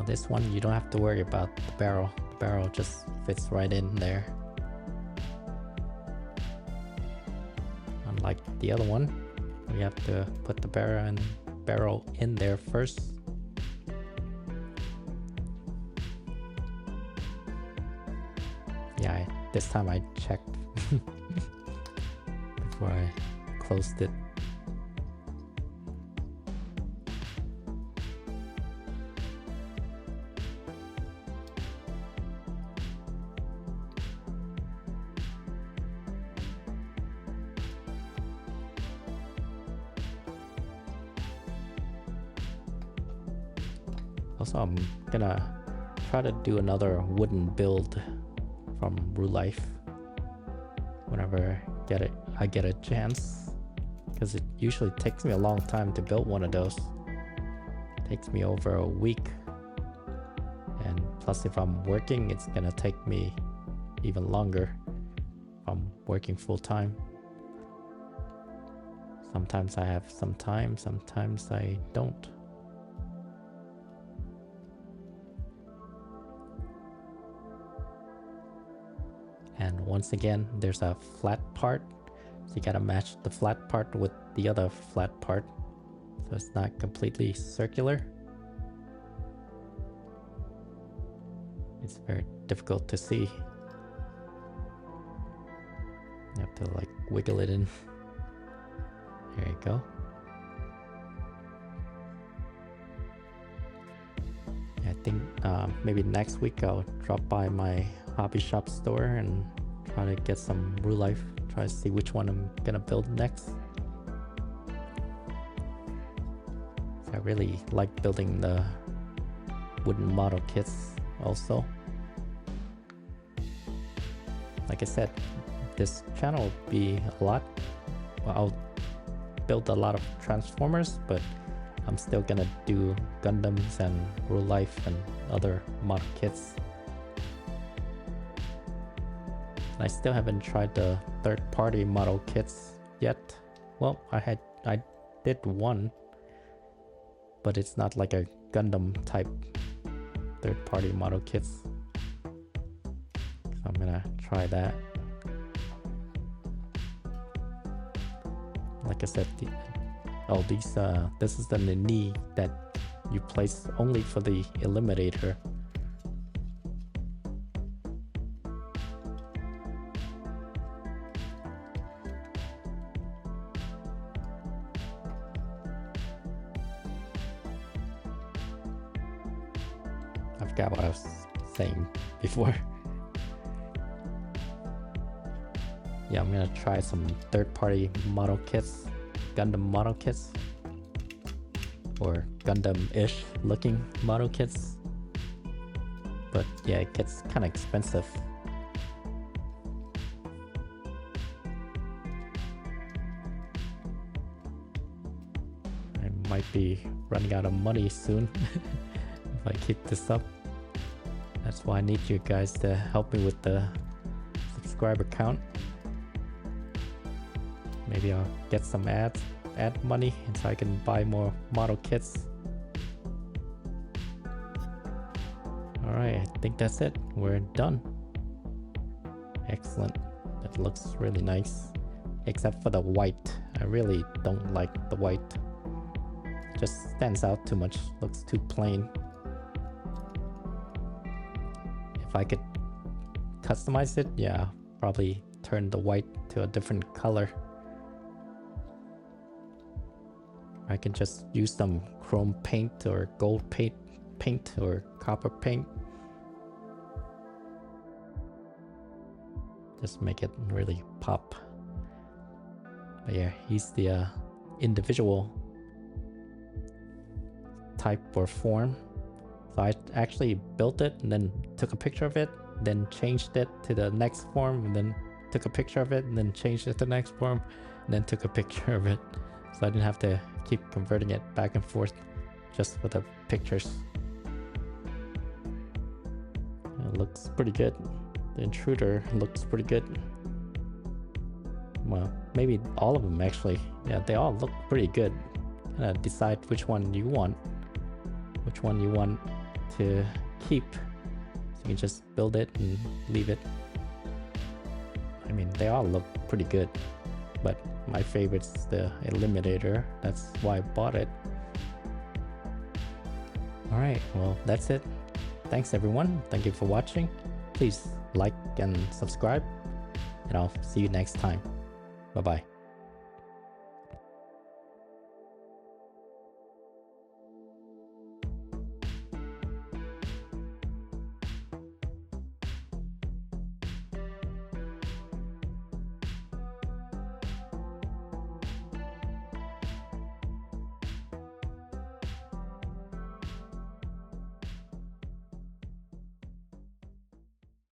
this one you don't have to worry about the barrel. The barrel just fits right in there. Unlike the other one, we have to put the barrel in there first. Yeah, this time I checked before I closed it. Also, I'm gonna try to do another wooden build from Real Life whenever I get a chance, because it usually takes me a long time to build one of those. It takes me over a week, and plus if I'm working, it's gonna take me even longer if I'm working full time. Sometimes I have some time, sometimes I don't. And once again, there's a flat part, so you gotta match the flat part with the other flat part, so it's not completely circular. It's very difficult to see. You have to like wiggle it in. There you go. I think maybe next week I'll drop by my hobby shop store and try to get some Real Life, try to see which one I'm gonna build next. So I really like building the wooden model kits also. Like I said, this channel will be a lot, well, I'll build a lot of Transformers, but I'm still gonna do Gundams and Real Life and other model kits. I still haven't tried the third-party model kits yet. Well, I did one, but it's not like a Gundam type third-party model kits. So I'm gonna try that. Like I said, this is the knee that you place only for the Eliminator. I forgot what I was saying before. Yeah, I'm gonna try some third-party model kits, Gundam model kits, or Gundam-ish looking model kits. But yeah, it gets kind of expensive. I might be running out of money soon if I keep this up. That's why I need you guys to help me with the subscriber count. Maybe I'll get some ad money so I can buy more model kits. Alright, I think that's it. We're done. Excellent. That looks really nice. Except for the white. I really don't like the white. It just stands out too much. Looks too plain. If I could customize it, yeah, probably turn the white to a different color. I can just use some chrome paint or gold paint or copper paint. Just make it really pop. But yeah, he's the individual type or form. So I actually built it and then took a picture of it, then changed it to the next form, and then took a picture of it, and then changed it to the next form, and then took a picture of it. So I didn't have to keep converting it back and forth just for the pictures. It looks pretty good. The Intruder looks pretty good. Well, maybe all of them actually. Yeah, they all look pretty good. Decide which one you want. Which one you want to keep. So you can just build it and leave it. I mean, they all look pretty good, but my favorite's the Eliminator. That's why I bought it. Alright, well, that's it. Thanks everyone. Thank you for watching. Please like and subscribe, and I'll see you next time. Bye bye.